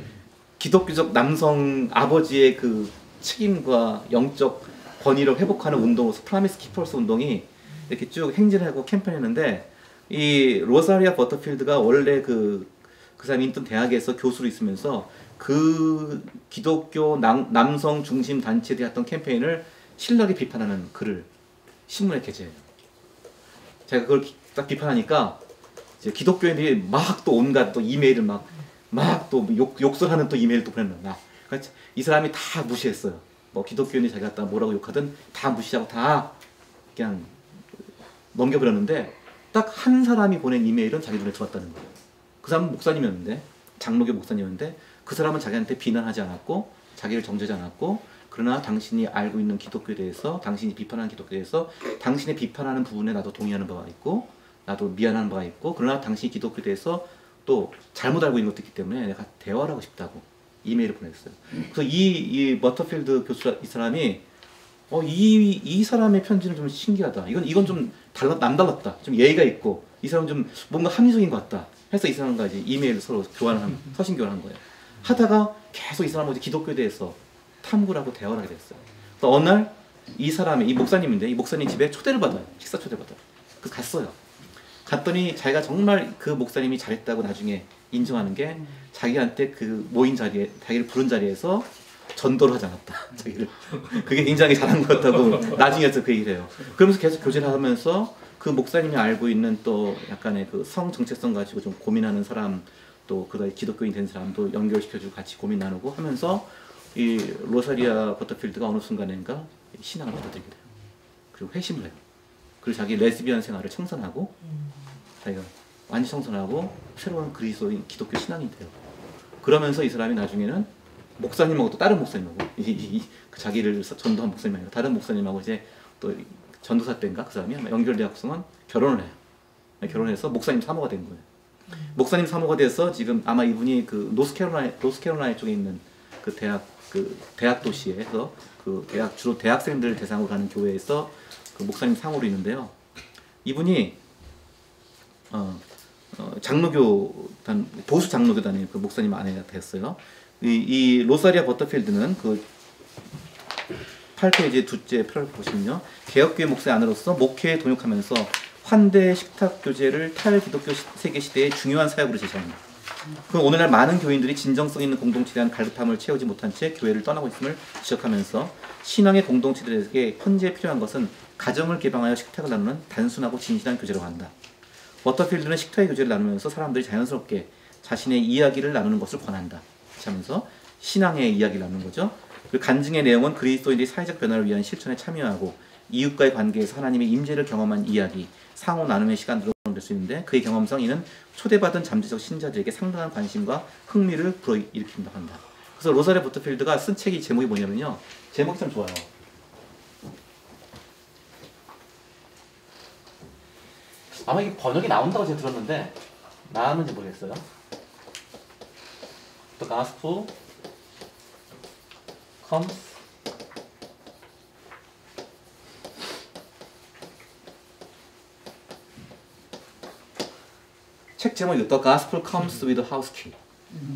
기독교적 남성 아버지의 그 책임과 영적 권위를 회복하는 운동으로서 프라미스 키퍼스 운동이 이렇게 쭉 행진하고 캠페인했는데, 이 로사리아 버터필드가 원래 그 사람이 있던 대학에서 교수로 있으면서 그 기독교 남성 중심 단체들이 했던 캠페인을 신랄하게 비판하는 글을 신문에 게재해요. 제가 그걸 딱 비판하니까 이제 기독교인들이 막 또 온갖 또 이메일을 막 또 욕설하는 또 이메일을 또 보냈나. 그러니까 이 사람이 다 무시했어요. 뭐 기독교인이 자기가 다 뭐라고 욕하든 다 무시하고 다 그냥 넘겨버렸는데, 딱 한 사람이 보낸 이메일은 자기 눈에 들어왔다는 거예요. 그 사람은 목사님이었는데, 장로교 목사님이었는데, 그 사람은 자기한테 비난하지 않았고 자기를 정죄하지 않았고, 그러나 당신이 알고 있는 기독교에 대해서, 당신이 비판하는 기독교에 대해서 당신의 비판하는 부분에 나도 동의하는 바가 있고 나도 미안한 바가 있고, 그러나 당신이 기독교에 대해서 또 잘못 알고 있는 것도 있기 때문에 내가 대화를 하고 싶다고 이메일을 보냈어요. 그래서 이 버터필드 교수, 이 사람이 이 사람의 편지는 좀 신기하다. 이건 좀 남달랐다. 좀 예의가 있고 이 사람은 좀 뭔가 합리적인 것 같다. 해서 이 사람과 이제 이메일을 서로 서신 교환한 거예요. 하다가 계속 이 사람하고 기독교에 대해서 탐구를 하고 대화를 하게 됐어요. 또 어느 날 이 목사님인데, 이 목사님 집에 초대를 받아요. 식사 초대를 받아요. 그래서 갔어요. 갔더니 자기가 정말 그 목사님이 잘했다고 나중에 인정하는 게, 자기한테 그 모인 자리에, 자기를 부른 자리에서 전도를 하지 않았다. 자기를. 그게 굉장히 잘한 것 같다고 나중에 그 얘기를 해요. 그러면서 계속 교제를 하면서 그 목사님이 알고 있는 또 약간의 그 성 정체성 가지고 좀 고민하는 사람, 또 그다음에 기독교인 된 사람도 연결시켜주고 같이 고민 나누고 하면서 이 로사리아 버터필드가 어느 순간인가 신앙을 받아들이게 돼요. 그리고 회심을 해요. 그리고 자기 레즈비언 생활을 청산하고, 자기가 완전 청산하고 새로운 그리스도인 기독교 신앙이 돼요. 그러면서 이 사람이 나중에는 목사님하고 또 다른 목사님하고 그 자기를 전도한 목사님 아니고 다른 목사님하고 이제 또 전도사 때인가 그 사람이 연결대학생은 결혼을 해요. 결혼해서 목사님 사모가 된 거예요. 목사님 사모가 돼서 지금 아마 이분이 그 노스캐롤라이나 쪽에 있는 그 대학 도시에서 그 주로 대학생들 대상으로 가는 교회에서 그 목사님 상으로 있는데요. 이분이 보수 장로교단의 그 목사님 아내가 됐어요. 이 로사리아 버터필드는 그 8페이지 둘째 표를 보시면요. 개혁교회 목사의 아내로서 목회에 동역하면서 환대 식탁 교제를 탈기독교 세계 시대의 중요한 사역으로 제시합니다. 그 오늘날 많은 교인들이 진정성 있는 공동체에 대한 갈급함을 채우지 못한 채 교회를 떠나고 있음을 지적하면서 신앙의 공동체들에게 현재 필요한 것은 가정을 개방하여 식탁을 나누는 단순하고 진실한 교제라고 한다. 버터필드는 식탁의 교제를 나누면서 사람들이 자연스럽게 자신의 이야기를 나누는 것을 권한다. 하면서 신앙의 이야기를 나누는 거죠. 그 간증의 내용은 그리스도인들이 사회적 변화를 위한 실천에 참여하고 이웃과의 관계에서 하나님의 임재를 경험한 이야기, 상호 나눔의 시간으로 될 수 있는데 그의 경험상 이는 초대받은 잠재적 신자들에게 상당한 관심과 흥미를 불어일으킨다고 한다. 그래서 로사리아 버터필드가 쓴 책이 제목이 뭐냐면요. 제목이 참 좋아요. 아마 이게 번역이 나온다고 제가 들었는데 나왔는지 모르겠어요. The Gospel comes 책 제목이 The Gospel comes with a house key.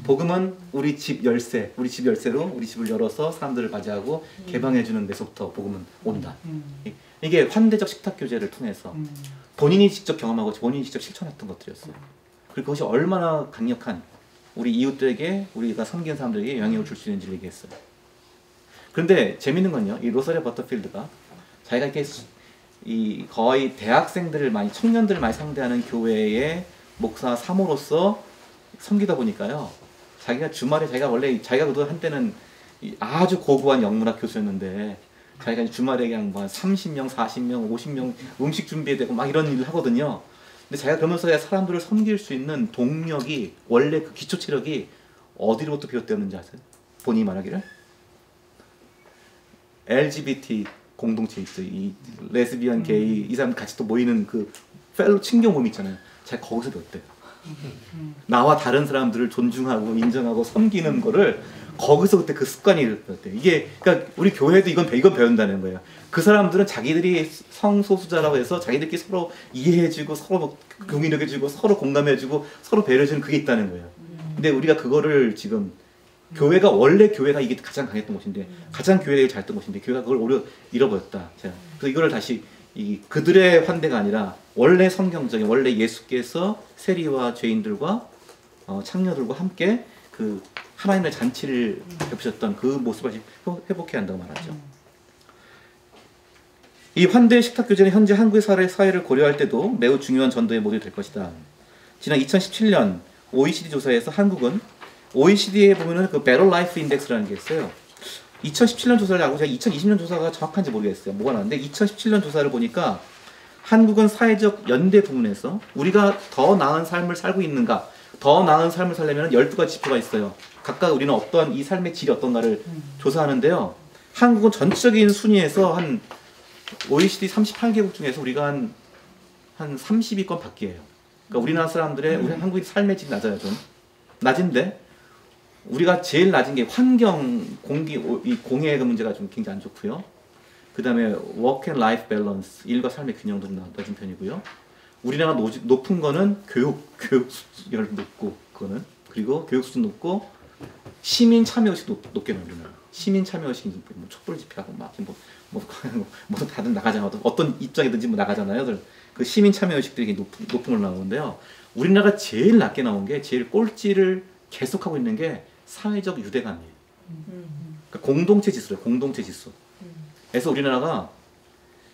복음은 우리 집 열쇠, 우리 집 열쇠로 우리 집을 열어서 사람들을 맞이하고 개방해주는 데서부터 복음은 온다. 이게 환대적 식탁 교제를 통해서 본인이 직접 경험하고 본인이 직접 실천했던 것들이었어요. 그리고 그것이 얼마나 강력한 우리 이웃들에게 우리가 섬기는 사람들에게 영향을 줄 수 있는지를 얘기했어요. 그런데 재밌는 건요, 이 로사리아 버터필드가 자기가 이렇게 거의 대학생들을 많이 청년들을 많이 상대하는 교회의 목사 사모로서 섬기다 보니까요, 자기가 주말에 자기가 그도 한때는 아주 고고한 영문학 교수였는데 자기가 주말에 그냥 뭐 30명, 40명, 50명 음식 준비해야 되고 막 이런 일을 하거든요. 근데 자기가 그러면서 사람들을 섬길 수 있는 동력이 원래 그 기초 체력이 어디로부터 비롯되었는지 아세요? 본인이 말하기를 LGBT 공동체 있죠. 이 레즈비언, 게이 이 사람 같이 또 모이는 그 펠로 친교 모임 있잖아요. 제가 거기서 배웠대요. 나와 다른 사람들을 존중하고 인정하고 섬기는 거를 거기서 그때 그 습관이 배웠대요. 이게 그러니까 우리 교회도 이건 배운다는 거예요. 그 사람들은 자기들이 성소수자라고 해서 자기들끼리 서로 이해해주고 서로 공인해주고 서로 공감해주고 서로 배려해주는 그게 있다는 거예요. 근데 우리가 그거를 지금 원래 교회가 이게 가장 강했던 곳인데 가장 교회가 잘했던 곳인데 교회가 그걸 오히려 잃어버렸다. 제가 그래서 이거를 다시 그들의 환대가 아니라 원래 성경적인 원래 예수께서 세리와 죄인들과 창녀들과 함께 그 하나님의 잔치를 베푸셨던 그 모습을 다시 회복해야 한다고 말하죠. 이 환대 식탁 교제는 현재 한국의 사회를 고려할 때도 매우 중요한 전도의 모델이 될 것이다. 지난 2017년 OECD 조사에서 한국은 OECD에 보면은 그 Better Life Index라는 게 있어요. 2017년 조사를 하고 제가 2020년 조사가 정확한지 모르겠어요. 뭐가 나왔는데 2017년 조사를 보니까 한국은 사회적 연대 부분에서 우리가 더 나은 삶을 살고 있는가, 더 나은 삶을 살려면 12가지 지표가 있어요. 각각 우리는 어떠한 이 삶의 질이 어떤가를 조사하는데요. 한국은 전체적인 순위에서 한 OECD 38개국 중에서 우리가 한 30위권 밖이에요. 그러니까 우리나라 사람들의 우리 한국의 삶의 질이 낮아요. 좀 낮은데 우리가 제일 낮은 게 환경, 공기, 이 공해의 문제가 좀 굉장히 안 좋고요. 그 다음에 work and life balance, 일과 삶의 균형도 낮은 편이고요. 우리나라 높은 거는 교육 수준이 높고, 그거는. 그리고 교육 수준 높고, 시민 참여의식 높게 나오잖아요. 시민 참여의식이 뭐 촛불 집회하고 막, 뭐 다들 나가잖아요. 어떤 입장이든지 뭐 나가잖아요. 그 시민 참여의식들이 높은 걸로 나오는데요. 우리나라가 제일 낮게 나온 게, 제일 꼴찌를 계속하고 있는 게 사회적 유대감이에요. 그러니까 공동체 지수래요. 공동체 지수. 그래서 우리나라가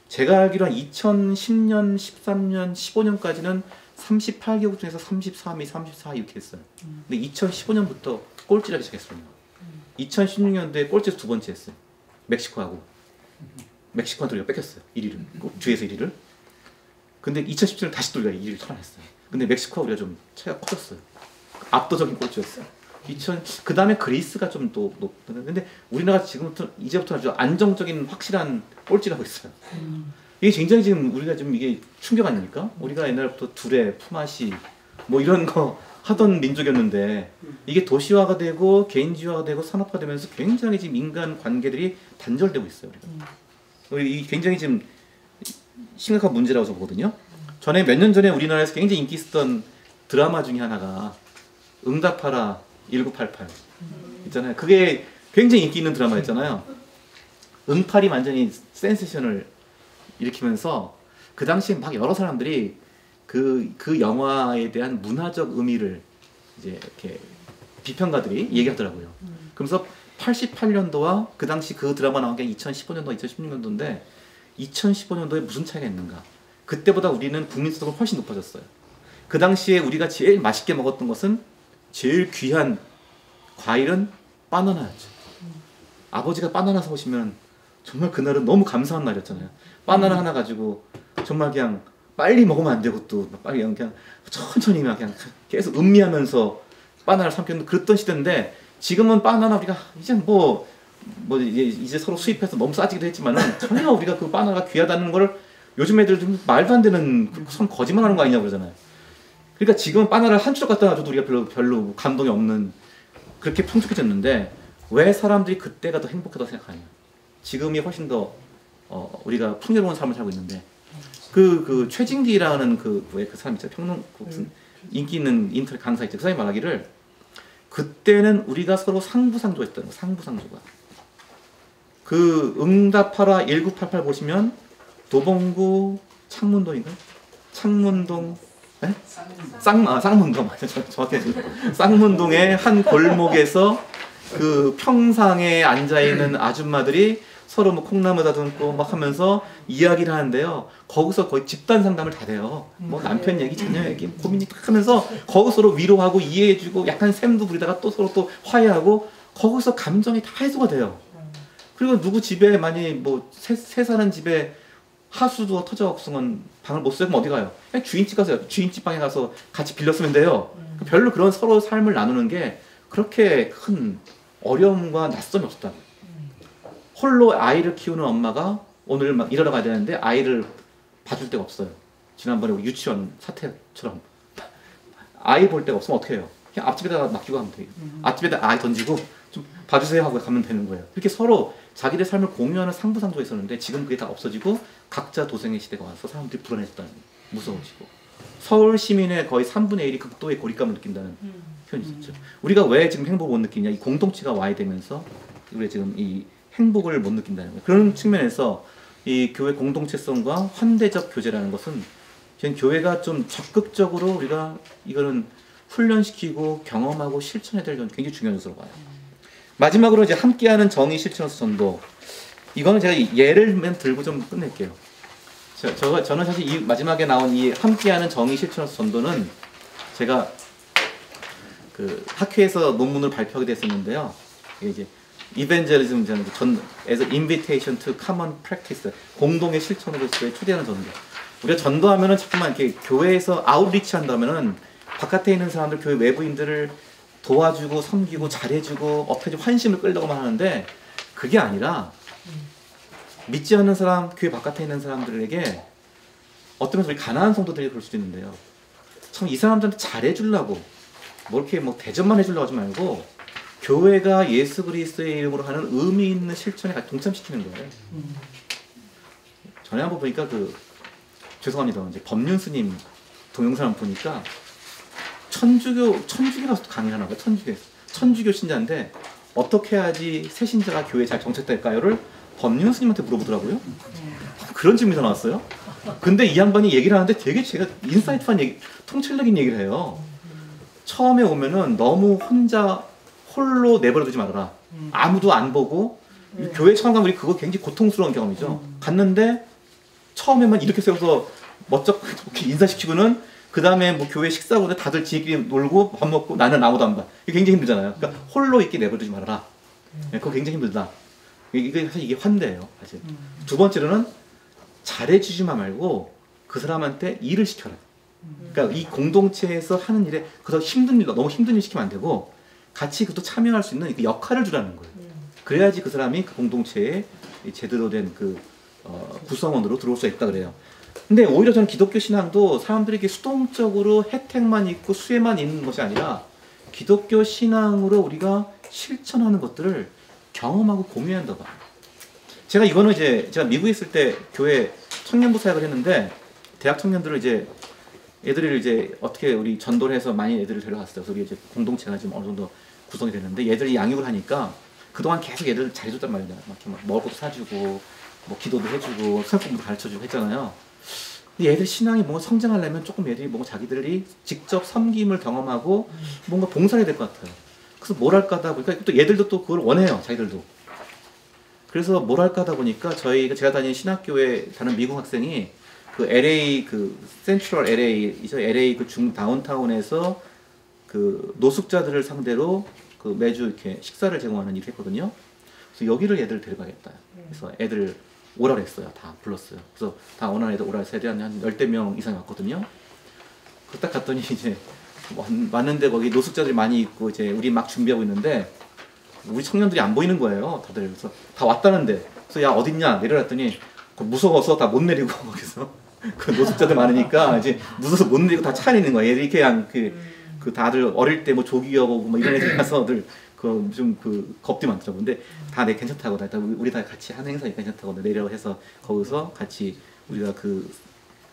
제가 알기로 한 2010년, 13년, 15년까지는 38개국 중에서 33위, 34위 이렇게 했어요. 근데 2015년부터 꼴찌를 시작했습니다. 2016년도에 꼴찌에서 두 번째 했어요. 멕시코하고. 멕시코한테 우리가 뺏겼어요. 1위를. 주에서 1위를. 근데 2017년 다시 또 우리가 1위를 탈환했어요. 근데 멕시코와 우리가 좀 차이가 커졌어요. 압도적인 꼴찌였어요. 그 다음에 그리스가 좀 또 높던데, 근데 우리나라 지금부터 이제부터 아주 안정적인 확실한 꼴찌라고 있어요. 이게 굉장히 지금 우리가 좀 이게 충격 아닙니까? 우리가 옛날부터 두레, 품앗이 뭐 이런 거 하던 민족이었는데 이게 도시화가 되고 개인주의화가 되고 산업화되면서 굉장히 지금 인간 관계들이 단절되고 있어요. 우리가. 이게 굉장히 지금 심각한 문제라고 저는 보거든요. 전에 몇 년 전에 우리나라에서 굉장히 인기 있었던 드라마 중에 하나가 응답하라 1988 있잖아요. 그게 굉장히 인기 있는 드라마였잖아요. 응팔이 완전히 센세이션을 일으키면서 그 당시에 막 여러 사람들이 그 영화에 대한 문화적 의미를 이제 이렇게 비평가들이 얘기하더라고요. 그러면서 88년도와 그 당시 그 드라마 나온 게 2015년도, 2016년도인데 2015년도에 무슨 차이가 있는가? 그때보다 우리는 국민소득은 훨씬 높아졌어요. 그 당시에 우리가 제일 맛있게 먹었던 것은 제일 귀한 과일은 바나나였죠. 아버지가 바나나 사오시면 정말 그날은 너무 감사한 날이었잖아요. 바나나 하나 가지고 정말 그냥 빨리 먹으면 안 되고 또 빨리 그냥 천천히 그냥 계속 음미하면서 바나나를 삼켰는데 그랬던 시대인데 지금은 바나나 우리가 이제 이제 서로 수입해서 너무 싸지기도 했지만은 전혀 우리가 그 바나나가 귀하다는 걸 요즘 애들 좀 말도 안 되는 선 거짓말하는 거 아니냐고 그러잖아요. 그러니까 지금은 바나나를 한 추적 갖다 놔줘도 우리가 별로 감동이 없는 그렇게 풍족해졌는데 왜 사람들이 그때가 더 행복하다고 생각하냐? 지금이 훨씬 더 우리가 풍요로운 삶을 살고 있는데 그 최진기라는 그 사람 있잖아요. 평론 무슨 인기 있는 인터넷 강사 있죠. 그 사람이 말하기를 그때는 우리가 서로 상부상조했다는 거. 상부상조가. 그 응답하라 1988 보시면 도봉구 창문동인가? 창문동 네? 쌍문동 정확히 쌍문동의 한 골목에서 그 평상에 앉아 있는 아줌마들이 서로 뭐 콩나물 다듬고 막 하면서 이야기를 하는데요. 거기서 거의 집단 상담을 다 돼요. 뭐 남편 얘기, 자녀 얘기, 고민 얘기 딱 하면서 거기서 서로 위로하고 이해해주고 약간 샘도 부리다가 또 서로 또 화해하고 거기서 감정이 다 해소가 돼요. 그리고 누구 집에 많이 뭐 새 사는 집에 하수도 터져 없으면 방을 못 쓰면 어디 가요? 그냥 주인집 가서 주인집 방에 가서 같이 빌려 쓰면 돼요. 별로 그런 서로 삶을 나누는 게 그렇게 큰 어려움과 낯섦이 없었다. 홀로 아이를 키우는 엄마가 오늘 막 일하러 가야 되는데 아이를 봐줄 데가 없어요. 지난번에 우리 유치원 사태처럼 아이 볼 데가 없으면 어떻게 해요? 그냥 앞집에다가 맡기고 가면 돼요. 앞집에다 아이 던지고 좀 봐주세요 하고 가면 되는 거예요. 이렇게 서로 자기의 삶을 공유하는 상부상조가 있었는데 지금 그게 다 없어지고 각자 도생의 시대가 와서 사람들이 불안해졌다는 거예요. 무서워지고 서울 시민의 거의 3분의 1이 극도의 고립감을 느낀다는 표현이 있었죠. 우리가 왜 지금 행복을 못 느끼냐? 이 공동체가 와야 되면서 우리 지금 이 행복을 못 느낀다는 거예요. 그런 측면에서 이 교회 공동체성과 환대적 교제라는 것은 지금 교회가 좀 적극적으로 우리가 이거는 훈련시키고 경험하고 실천해야 될 굉장히 중요한 요소로 봐요. 마지막으로 이제 함께하는 정의 실천에서 전도. 이거는 제가 예를 들고 좀 끝낼게요. 저는 사실 이 마지막에 나온 이 함께하는 정의 실천에서 전도는 제가 그 학회에서 논문을 발표하게 됐었는데요. 이게 이제 이벤젤리즘 as an invitation to common practice, 공동의 실천으로서의 초대하는 전도. 우리가 전도하면은 자꾸만 이렇게 교회에서 아웃리치 한다면은 바깥에 있는 사람들, 교회 외부인들을 도와주고 섬기고 잘해주고 업해주고 환심을 끌려고만 하는데 그게 아니라 믿지 않는 사람, 교회 바깥에 있는 사람들에게 어떤 우리 가난한 성도들이 그럴 수도 있는데요. 참 이 사람들한테 잘해주려고 뭐 이렇게 뭐 대접만 해주려고 하지 말고 교회가 예수 그리스도의 이름으로 하는 의미 있는 실천에 같이 동참시키는 거예요. 전에 한번 보니까 죄송합니다. 이제 법륜 스님 동영상을 보니까 천주교 가서 강의를 하나 봐요. 천주교 신자인데 어떻게 해야지 새 신자가 교회에 잘 정착될까요를 법륜 스님한테 물어보더라고요. 그런 질문이 나왔어요. 근데 이 양반이 얘기를 하는데 되게 제가 인사이트한 얘기, 통찰적인 얘기를 해요. 처음에 오면은 너무 홀로 내버려두지 말아라. 아무도 안 보고 교회 처음 가면 우리 그거 굉장히 고통스러운 경험이죠. 갔는데 처음에만 이렇게 세워서 멋쩍 인사시키고는 그 다음에 뭐 교회 식사하고 다들 지끼리 놀고 밥 먹고 나는 아무도 안 봐. 이게 굉장히 힘들잖아요. 그러니까 홀로 있게 내버려두지 말아라. 그거 굉장히 힘들다. 이게 사실 이게 환대예요. 사실. 두 번째로는 잘해주지만 말고 그 사람한테 일을 시켜라. 그러니까 이 공동체에서 하는 일에 그래서 힘든 일, 너무 힘든 일 시키면 안 되고 같이 그것도 참여할 수 있는 그 역할을 주라는 거예요. 그래야지 그 사람이 그 공동체에 제대로 된 그 구성원으로 들어올 수 있다 그래요. 근데 오히려 저는 기독교 신앙도 사람들에게 수동적으로 혜택만 있고 수혜만 있는 것이 아니라 기독교 신앙으로 우리가 실천하는 것들을 경험하고 공유한다고 봐요. 제가 이거는 이제 제가 미국에 있을 때 교회 청년부 사역을 했는데 대학 청년들을 이제 애들을 이제 어떻게 우리 전도를 해서 많이 애들을 데려갔어요. 그래서 우리 이제 공동체가 지금 어느 정도 구성이 됐는데 얘들이 양육을 하니까 그동안 계속 애들을 잘해줬단 말이야. 막 이렇게 막 먹을 것도 사주고 뭐 기도도 해주고 수학 공부도 가르쳐주고 했잖아요. 근데 얘들 신앙이 뭔가 성장하려면 조금 애들이 뭔가 자기들이 직접 섬김을 경험하고 뭔가 봉사해야 될 것 같아요. 그래서 뭘 할까 하다 보니까 또 얘들도 또 그걸 원해요. 자기들도. 그래서 뭘 할까 하다 보니까 제가 다니는 신학교에 다른 미국 학생이 그 LA 그 센트럴 LA이죠. LA 그 중 다운타운에서 그 노숙자들을 상대로 그 매주 이렇게 식사를 제공하는 일을 했거든요. 그래서 여기를 애들을 데려가겠다. 그래서 애들 오라 그랬어요. 다 불렀어요. 그래서 다 원하는 애들 오라 해서 애들이 한 10대 이상이 왔거든요. 그 딱 갔더니 이제 왔는데 거기 노숙자들이 많이 있고 이제 우리 막 준비하고 있는데 우리 청년들이 안 보이는 거예요. 다들. 그래서 다 왔다는데. 그래서 야 어딨냐 내려놨더니 무서워서 다 못 내리고 거기서 그 노숙자들 많으니까 이제 무서워서 못 내리고 다 차리는 거예요. 얘들이 그냥 그 다들 어릴 때 뭐 조기여고 뭐 이런 애들이라서들 그 좀 그 겁도 많더라고. 근데 다 내 괜찮다고 다 우리 다 같이 하는 행사니까 괜찮다고 내려 해서 거기서 같이 우리가 그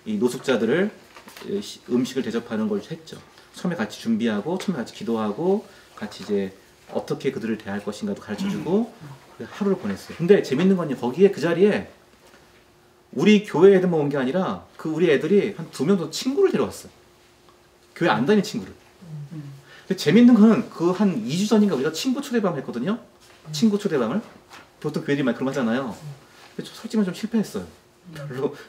이 노숙자들을 음식을 대접하는 걸 했죠. 처음에 같이 준비하고 처음에 같이 기도하고 같이 이제 어떻게 그들을 대할 것인가도 가르쳐주고 하루를 보냈어요. 근데 재밌는 건요. 거기에 그 자리에 우리 교회 애들만 온 게 아니라 그 우리 애들이 한 2명 정도 친구를 데려왔어요. 교회 안 다니는 친구를. 근데 재밌는 거는 그 한 2주 전인가 우리가 친구 초대방을 했거든요. 친구 초대방을. 보통 교회들이 많이 그런 거 하잖아요. 근데 솔직히 좀 실패했어요.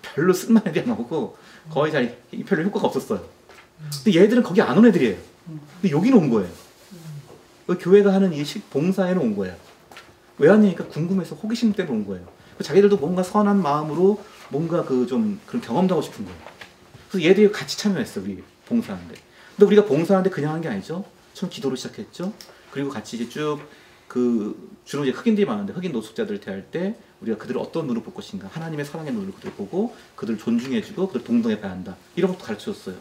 별로 쓸만한 애들이 안 나오고 거의 별로 효과가 없었어요. 근데 얘들은 거기 안 온 애들이에요. 근데 여기는 온 거예요. 교회가 하는 이 봉사에는 온 거예요. 왜 왔냐니까 궁금해서 호기심 때문에 온 거예요. 자기들도 뭔가 선한 마음으로 뭔가 좀 그런 경험도 하고 싶은 거예요. 그래서 얘들이 같이 참여했어요. 우리 봉사하는데. 근데 우리가 봉사하는데 그냥 한 게 아니죠. 처음 기도로 시작했죠. 그리고 같이 이제 쭉 주로 이제 흑인들이 많은데 흑인 노숙자들을 대할 때 우리가 그들을 어떤 눈으로 볼 것인가, 하나님의 사랑의 눈으로 그들을 보고 그들을 존중해주고 그들을 동등해 봐야 한다. 이런 것도 가르쳐줬어요.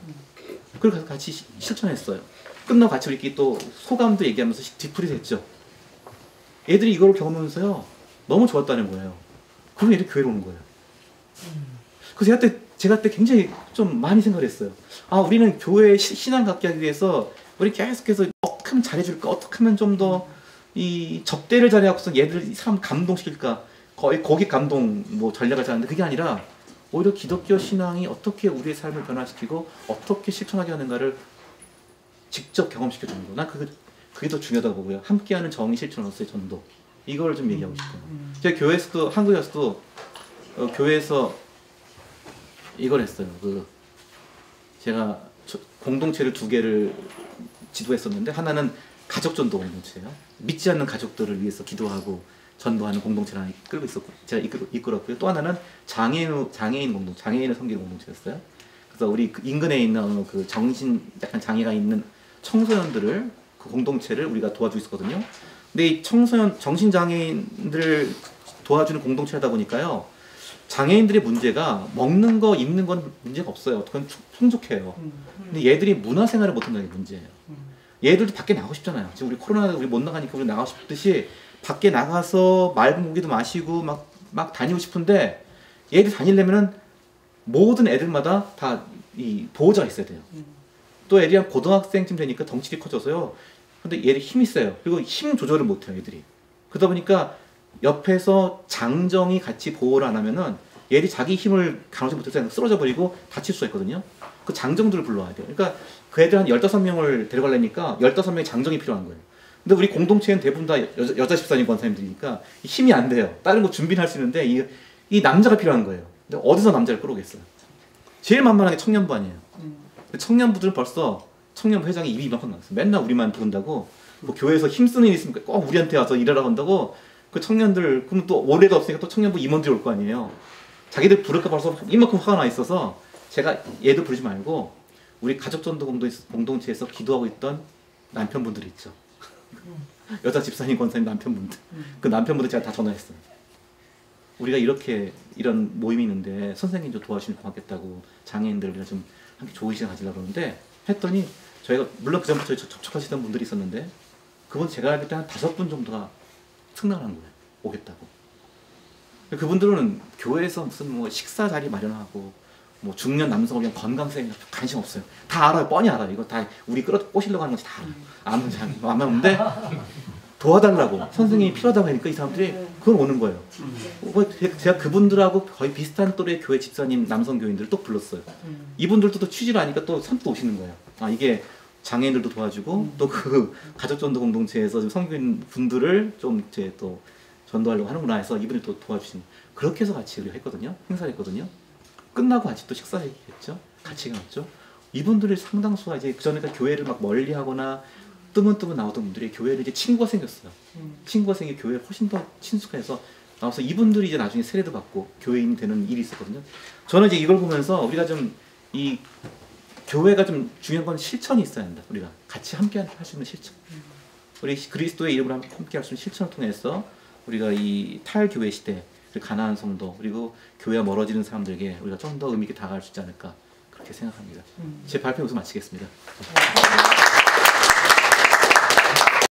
그리고 같이 실천했어요. 끝나고 같이 우리끼리 또 소감도 얘기하면서 뒤풀이 됐죠. 애들이 이걸 경험하면서요 너무 좋았다는 거예요. 그럼 애들이 교회로 오는 거예요. 그래서 제가 그때 굉장히 좀 많이 생각을 했어요. 아, 우리는 교회에 신앙 갖게 하기 위해서 우리 계속해서 어떻게 하면 잘해줄까, 어떻게 하면 좀 더 이 접대를 잘해갖고서 얘들 사람 감동시킬까, 거기 감동 뭐 전략을 짜는데 그게 아니라 오히려 기독교 신앙이 어떻게 우리의 삶을 변화시키고 어떻게 실천하게 하는가를 직접 경험시켜주는 거. 난 그게 더 중요하다고 보고요. 함께하는 정의 실천으로서의 전도. 이걸 좀 얘기하고 싶어요. 제가 교회에서도, 한국에서도 교회에서 이걸 했어요. 제가 공동체를 2개를 지도했었는데 하나는 가족전도 공동체예요. 믿지 않는 가족들을 위해서 기도하고 전도하는 공동체를 하나 이끌고 있었고 제가 이끌었고요. 또 하나는 장애인을 섬기는 공동체였어요. 그래서 우리 인근에 있는 그 약간 장애가 있는 청소년들을 그 공동체를 우리가 도와주고 있었거든요. 근데 이 정신장애인들을 도와주는 공동체다 보니까요. 장애인들의 문제가 먹는 거, 입는 건 문제가 없어요. 그건 풍족해요. 근데 얘들이 문화생활을 못한다는 게 문제예요. 얘들도 밖에 나가고 싶잖아요. 지금 우리 코로나 우리 못 나가니까 우리 나가고 싶듯이 밖에 나가서 맑은 공기도 마시고 막 다니고 싶은데 얘들 다니려면은 모든 애들마다 다 이 보호자가 있어야 돼요. 또 애들이 한 고등학생쯤 되니까 덩치가 커져서요. 근데 얘들이 힘이 세요. 그리고 힘 조절을 못해요, 애들이. 그러다 보니까 옆에서 장정이 같이 보호를 안 하면은 얘들이 자기 힘을 가누지 못해서 쓰러져 버리고 다칠 수가 있거든요. 그 장정들을 불러와야 돼요. 그러니까 그 애들 한 15명을 데려가려니까 15명의 장정이 필요한 거예요. 근데 우리 공동체는 대부분 다 여자 집사님 권사님들이니까 힘이 안 돼요. 다른 거 준비는 할 수 있는데 이 남자가 필요한 거예요. 근데 어디서 남자를 끌어오겠어요? 제일 만만한 게 청년부 아니에요. 청년부들은 벌써 청년부 회장이 입이 이만큼 나왔어요. 맨날 우리만 부른다고 뭐 교회에서 힘쓰는 일 있으면 꼭 우리한테 와서 일하라고 한다고 그 청년들 그럼 또 올해도 없으니까 또 청년부 임원들이 올 거 아니에요. 자기들 부를까 벌써 이만큼 화가 나 있어서 제가 얘도 부르지 말고 우리 가족전도 공동체에서 기도하고 있던 남편분들이 있죠. 여자 집사님, 권사님 남편분들. 그 남편분들 제가 다 전화했어요. 우리가 이런 모임이 있는데 선생님 좀 도와주시면 고맙겠다고, 장애인들 우리가 좀 함께 좋은 시간 가지려고 그러는데 했더니 저희가 물론 그 전부터 접촉하시던 분들이 있었는데 그분 제가 알기 때한 5분 정도가 승낙한 거예요. 오겠다고. 그분들은 교회에서 무슨 뭐 식사 자리 마련하고 뭐 중년 남성을 위한 건강생활 관심 없어요. 다 알아요. 뻔히 알아요. 이거 다 우리 꼬시려고 하는 건지 다 알아요. 아무 없는데 도와달라고 선생님이 필요하다고 하니까 이 사람들이 그걸 오는 거예요. 제가 그분들하고 거의 비슷한 또래 교회 집사님 남성 교인들을 또 불렀어요. 이분들도 또 취지를 아니까 또 선뜻 오시는 거예요. 아, 이게 장애인들도 도와주고 또 그 가족전도 공동체에서 성교인 분들을 좀 이제 또 전도하려고 하는구나 해서 이분이 또 도와주신, 그렇게 해서 같이 우리가 했거든요. 행사를 했거든요. 끝나고 같이 또 식사했죠. 같이 갔죠. 이분들이 상당수가 이제 그전에 교회를 막 멀리하거나 뜨문뜨문 나오던 분들이 교회를 이제 친구가 생겼어요. 친구가 생겨 교회에 훨씬 더 친숙해서 나와서 이분들이 이제 나중에 세례도 받고 교회인이 되는 일이 있었거든요. 저는 이제 이걸 보면서 우리가 좀 이 교회가 좀 중요한 건 실천이 있어야 한다. 우리가 같이 함께 할 수 있는 실천. 우리 그리스도의 이름으로 함께 할 수 있는 실천을 통해서 우리가 이 탈교회 시대, 가난한 성도, 그리고 교회와 멀어지는 사람들에게 우리가 좀 더 의미 있게 다가갈 수 있지 않을까, 그렇게 생각합니다. 제 발표 여기서 마치겠습니다.